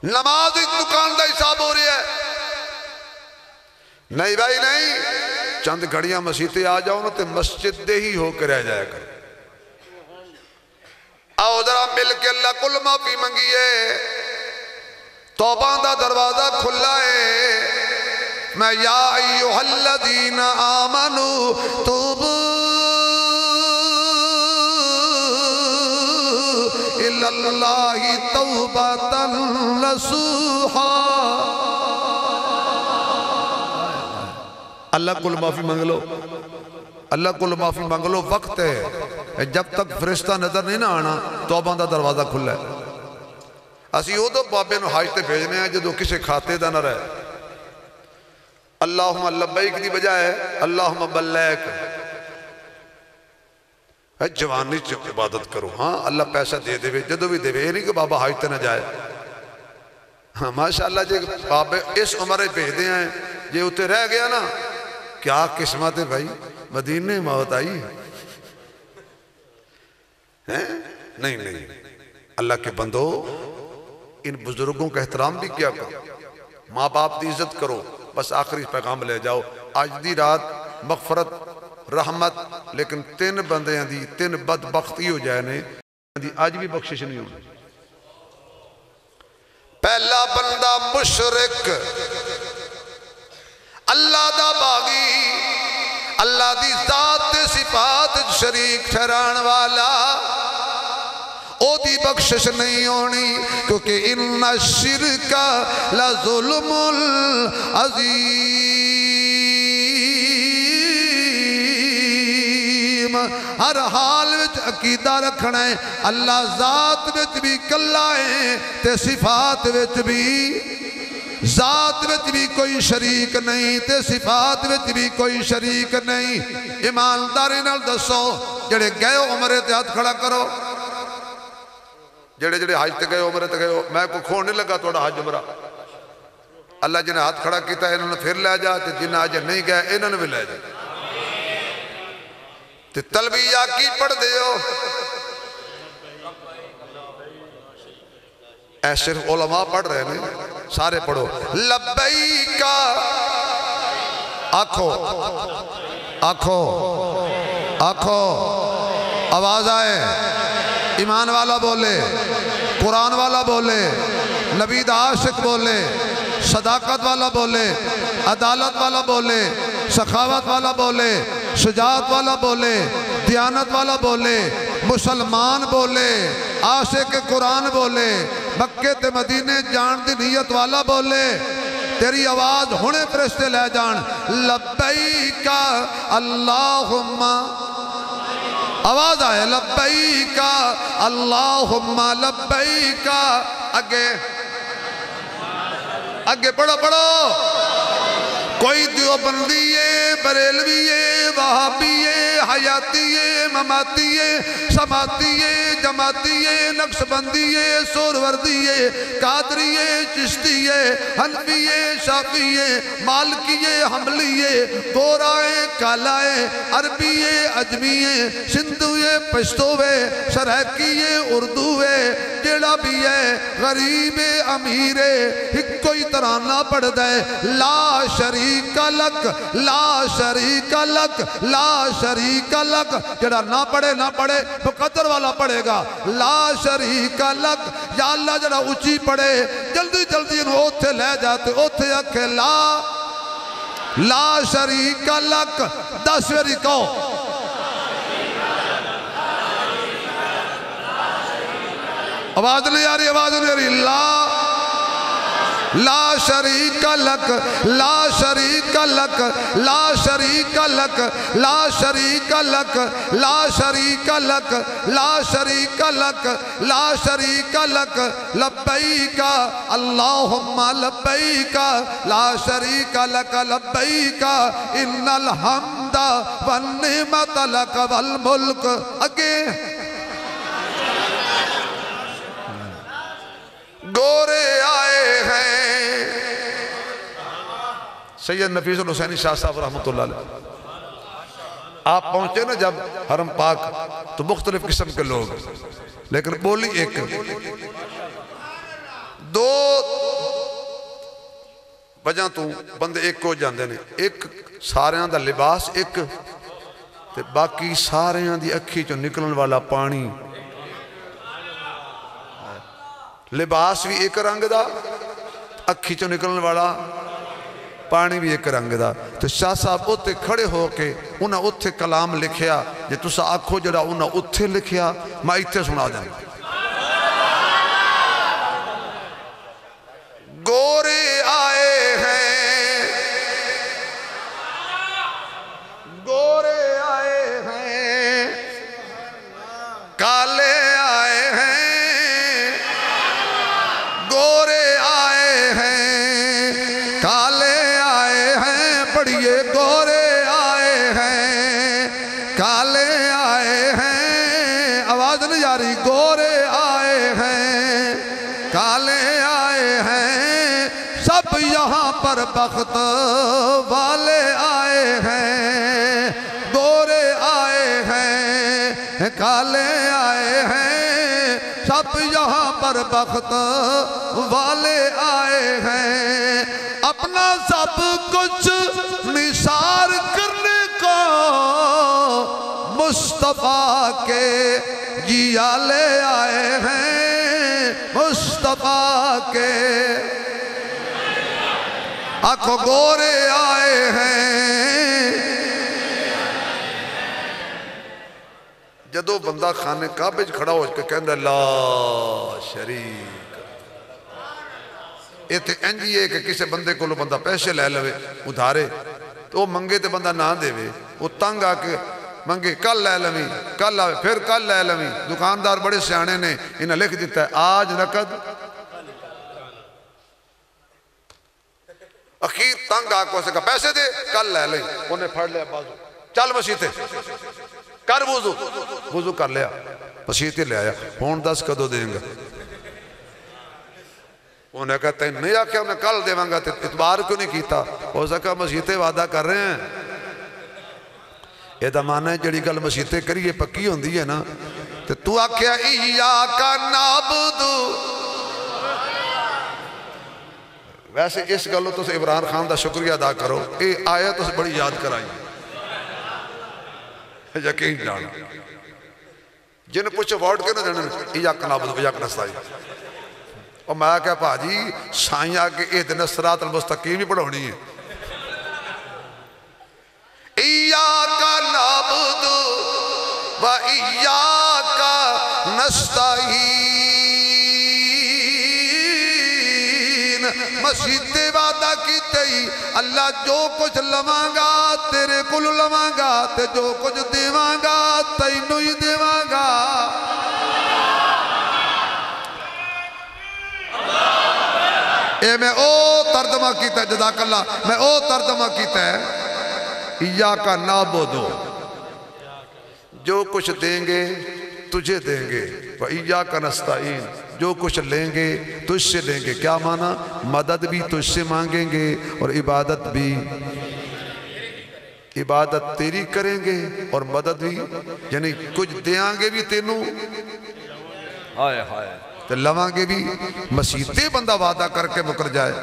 نماز ایک دکان دا حساب ہو رہی ہے، نہیں بھائی نہیں، چند گھڑیاں مسجد آ جاؤ نا تو مسجد دے ہی ہو کے رہ جائے گا۔ آؤ ذرا مل کے اللہ کل معافی منگیے توبہ دا دروازہ کھلا ہے میں یا ایوہ الذین آمنوا توبوا اللہ توبۃ نصوحا اللہ کل معافی مانگ لو اللہ کل معافی مانگ لو وقت ہے جب تک فرشتہ نظر نہیں نہ آنا توبہ دا دروازہ کھلا ہے اسی وہ تو بابے نو حاج تے بھیجنے ہیں جدو کسے کھاتے دا نہ رہے اللہم لبیک دی بجائے اللہم بلیک جوانی عبادت کرو ہاں اللہ پیسہ دے دے جدو بھی دے یہ نہیں کہ بابا حاج تے نہ جائے ہاں ماشاءاللہ جے بابے اس عمرے بھیج دے ہیں جے اتے رہ گیا نا کیا قسمت ہے بھائی مدینے موت آئی نہیں اللہ کے بندو ان بزرگوں کا احترام بھی کیا کرو ماں باپ دی عزت کرو بس آخری پیغام لے جاؤ آج دی رات مغفرت رحمت لیکن 3 بندیاں دی 3 بدبختی ہو جائے نے آج بھی بخشش نہیں ہوئی پہلا بندہ مشرک اللہ دا باغی اللہ دی ذات صفات شریک ٹھہران والا او دی بخشش نہیں ہونی کیونکہ ان الشرک لظلم عظیم ہر حال وچ عقیدہ رکھنا ہے اللہ ذات وچ بھی کلا ہے تے صفات وچ بھی ذات وچ بھی کوئی شریک نہیں تے صفات وچ بھی کوئی شریک نہیں ایمانداری نال دسو جڑے گئے عمرے تے ہاتھ کھڑا کرو جڑے جڑے حج تے گئے عمرے تے گئے میں کو کھون نہیں لگا توڑا حج عمرہ اللہ جنہیں ہاتھ کھڑا کیتا ہے انہوں نے پھر لے جا تے جنہیں آج نہیں گئے انہوں نے بھی لے جا تے تلبیہ کی پڑھ دے ہو اے صرف علماء پڑھ رہے ہیں سارے پڑھو لبیکا آنکھو آنکھو آنکھو آواز آئے ایمان والا بولے قرآن والا بولے نبی دا عاشق بولے صداقت والا بولے عدالت والا بولے سخاوت والا بولے شجاعت والا بولے دیانت والا بولے مسلمان بولے عاشق قرآن بولے مکے تے مدینے جان دی نیت والا بولے تیری آواز ہونے فرشتے لے جان لبیکا اللہم آواز آئے لبیکا اللہم لبیکا اگے پڑھو کوئی دیوبندیے بریلویے وہابیے حیاتیے مماتیے سماتیے جماعتیے نقشبندیے سوروردیے قادریے چشتیے حنفیے شافیے مالکیے حملیے گورائے کالائے عربیے عجمیے سندھوے پشتوے سرائکیے اردوے جڑا بھی ہے غریب امیرے ایک کوئی ترانہ پڑھ دے لا شریک لک لا شریک لک لا شریک لک جڑا نہ پڑھے مقدر والا پڑھے گا لا شریک لک یا اللہ جڑا اچھی پڑھے جلدی جلدی انہوں اوتھے لے جاتے اوتھے اکھے لا شریک لک 10 ویری کہو آواز نہیں آ رہی لا شریک لک لا شریک لک لا شریک لک لا شریک لک لا شریک لک لا شریک لک لا شریک لک لبیک اللہم لبیک لا شریک لک لبیک ان الحمد والنعمت لک والملک اگے گورے آئے ہیں سید نفیس الحسینی شاہ صاحب رحمت اللہ علیہ آپ پہنچے نا جب حرم پاک تو مختلف قسم کے لوگ لیکن بولی ایک دو وجہ تو بندے ایک کو جاندے نے ایک ساریاں دا لباس ایک تے باقی ساریاں دی اکھی چو نکلن والا پانی لباس بھی ایک رنگ دا، اکھی چوں نکلن والا پانی بھی ایک رنگ دا. تو شاہ صاحب اتھے کھڑے ہو کے انہاں اتھے کلام لکھیا، جے تسا آکھو جڑا انہاں اتھے لکھیا میں اتھے سنا دیں. گورے آئے ہیں، گورے آئے ہیں، کالے آئے ہیں، گورے آئے ہیں، کالے آئے ہیں، پڑھیے گورے آئے ہیں، کالے آئے ہیں، آواز نہیں جا رہی، گورے آئے ہیں، کالے آئے ہیں، سب یہاں پر بخت والے آئے ہیں، گورے آئے ہیں، کالے آئے ہیں، سب یہاں پر بخت والے آئے ہیں. اپنا سب کچھ نثار کرنے کو مصطفیٰ کے جیالے آئے ہیں، مصطفیٰ کے آنکھوں گورے آئے ہیں. جدو بندہ خانے کعبے کھڑا ہو کے کہندہ لا شریک، یہ تے انجی ہے کہ کسے بندے کو لو بندہ پیسے لے لوے ادھارے تو وہ منگے تے بندہ نہ دے وے، وہ تنگ آ کے منگے کل لے لویں، کل آوے پھر کل لے لویں. دکاندار بڑے سیانے نے انہیں لکھ دیتا ہے آج نقد، اخیر تنگ آکو سے کہا پیسے دے کل لے لیں. انہیں پھڑ لیا بازو، چل مسیطے کر وضو، وضو کر لیا مسیطے لے آیا. ہون 10 کدو دیں گا؟ انہیں کہتا ہے نہیں آکھیا میں کل دے مانگا، اتبار کیوں نہیں کیتا؟ ہو سکا مسیطے وعدہ کر رہے ہیں. یہ دمانہ ہے جڑی گل مسیطے کریے پکی ہوندی ہے نا. تو آکھیا ایاکا نعبدو، ویسے اس گلوں تو سے عمران خان دا شکریہ ادا کرو، اے آیت اس بڑی یاد کرائی یقین جانا. جن پوچھے وارڈ کے نہ جانے ایاکا نعبدو ایاکا نستعین. اور میں کہا پاجی سائیں آگے اہدنا الصراط المستقیم ہی پڑھونی ہے. ایاکا نعبدو و ایاکا نستعین. مسجد وعدہ کی تئی اللہ جو کچھ لوانگا تیرے کل لوانگا، تے جو کچھ دیوانگا تینو ہی دیوانگا. اے میں او ترجمہ کیتا ہے، جزاک اللہ، میں او ترجمہ کیتا ہے ایاکا نعبدو، جو کچھ دیں گے تجھے دیں گے، و ایاکا نستعین، جو کچھ لیں گے تجھ سے لیں گے. کیا معنی؟ مدد بھی تجھ سے مانگیں گے اور عبادت بھی، عبادت تیری کریں گے اور مدد بھی، یعنی کچھ دیاں گے بھی تینوں ہائے ہائے تو لواں گے بھی. مسیطے بندہ وعدہ کر کے مکر جائے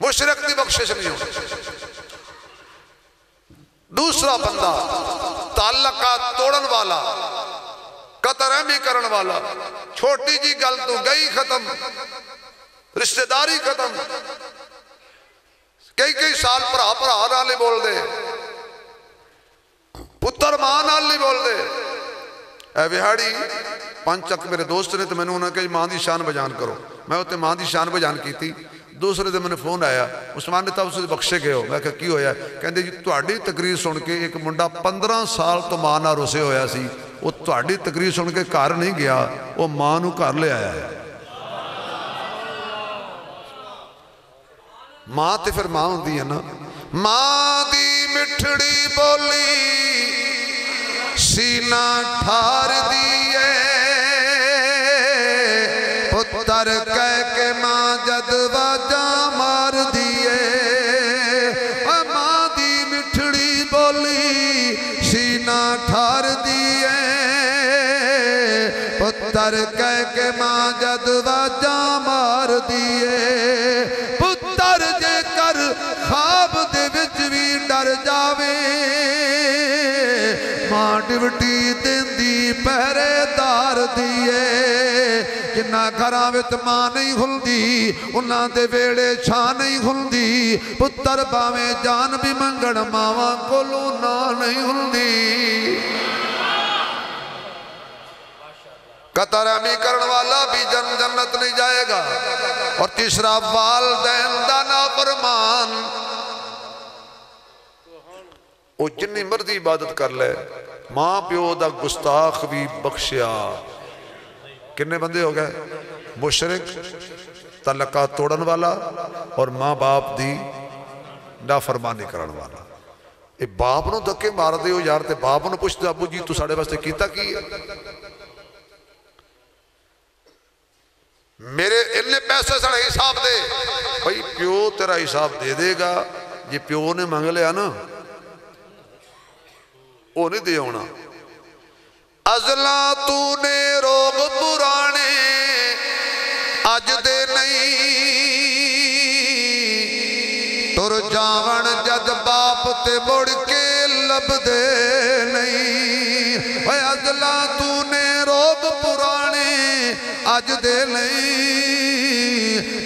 مشرک دی بخشش نہیں ہو. دوسرا بندہ تعلقات توڑن والا، قطع رحمی کرن والا، چھوٹی جی گل تو گئی ختم، رشتہ داری ختم، کئی سال پرا نال نہیں بول دے، پتر ماں نال نہیں بول دے. اے وہاڑی 5 چک میرے دوست نے تو میں نے انہوں نے کہا ماں دی شان بیان کرو. میں ہوتے ماں دی شان بیان کی تھی. دوسرے دن میں نے فون آیا، عثمان نے تب اسے بخشے گئے ہو. میں کہا کی ہویا؟ کہندے جی تہاڈی تقریر سن کے ایک منڈا 15 سال تو ماں نال روسے ہویا سی، وہ تہاڈی تقریر سن کے گھر نہیں گیا، وہ ماں نو گھر لے آیا ہے. ماں تے پھر ماں ہوندی ہے نا. ماں دی مٹھڑی بولی سینہ ٹھار دیئے، پتر کہہ کے ماں جد واجہ مار دیئے. ماں دی مٹھڑی بولی سینہ ٹھار دیئے، پتر کہہ کے ماں جد واجہ مار دیئے. پتر جے کر خواب دے وچ بھی ڈر جاوے، ماں ڈیوٹی دین دی پہرے دار دیئے. جنہ گھراں وچ ماں نہیں ہلدی انہاں دے ویڑے چھاں نہیں ہلدی پتر باویں جان بھی منگن ماواں کولوں نہ نہیں ہلدی قطر امی کرن والا بھی جنت نہیں جائے گا اور تیسرا والدین دا نافرمان وہ جنی مرضی عبادت کر لے ماں پیو دا گستاخ بھی بخشیا کنے بندے ہو گئے مشرک تعلقات توڑن والا اور ماں باپ دی نافرمانی کرن والا اے باپ نو دھکے مار دے ہو یار تے باپ نو پوچھتے ابو جی تو ساڑے واسطے کیتا کی ہے میرے انہیں پیسے سڑے حساب دے بھائی پیو تیرا حساب دے دے گا یہ پیو نے مانگ لیا نا وہ نہیں دے ہونا ازلا تو نے روگ پرانے اج دے نہیں تر جاون جد باپ تے مڑ کے لب دے نہیں اے ازلا تو نے روگ پرانے اج دے نہیں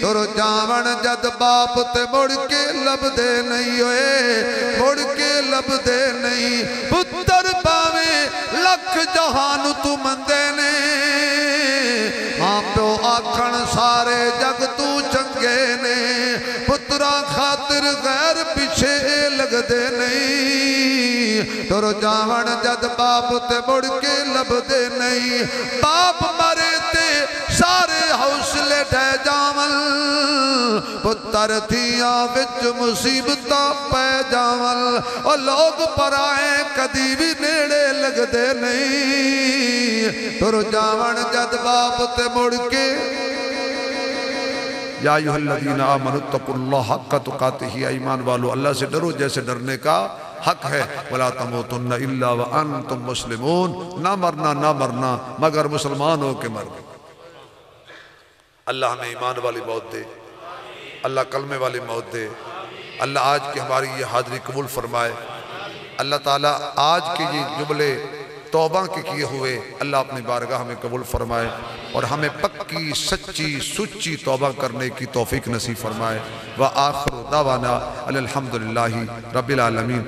تر جاون جد باپ تے مڑ کے لب دے نہیں ہوئے مڑ کے لب دے نہیں پتر باویں لکھ جہان تو مندے نے ماں پیو آکھن سارے جگ تو چنگے نے پترا خاطر غیر پیچھے لگ دے نہیں تر جاون جد باپ تے مڑ کے لب دے نہیں باپ مرے تے سارے حوصلے ڈے جاول پتر تھیاں وچ مصیبتاں پہ جاول اور لوگ پرائیں کدی بھی نیڑے لگ دے نہیں تر جاون جد باپ تے مڑ کے یا ایھا الذین آمنوا اتقوا اللہ حق تقاتہ ایمان والو اللہ سے ڈرو جیسے ڈرنے کا حق ہے ولا تموتن الا وانتم مسلمون نہ مرنا مگر مسلمان ہو کے مر گئے اللہ ہمیں ایمان والی موت دے اللہ کلمے والی موت دے اللہ آج کی ہماری یہ حاضری قبول فرمائے اللہ تعالیٰ آج کے یہ جملے توبہ کے کیے ہوئے اللہ اپنی بارگاہ میں قبول فرمائے اور ہمیں پکی سچی سچی توبہ کرنے کی توفیق نصیب فرمائے وآخر دعوانا الحمدللہ رب العالمین.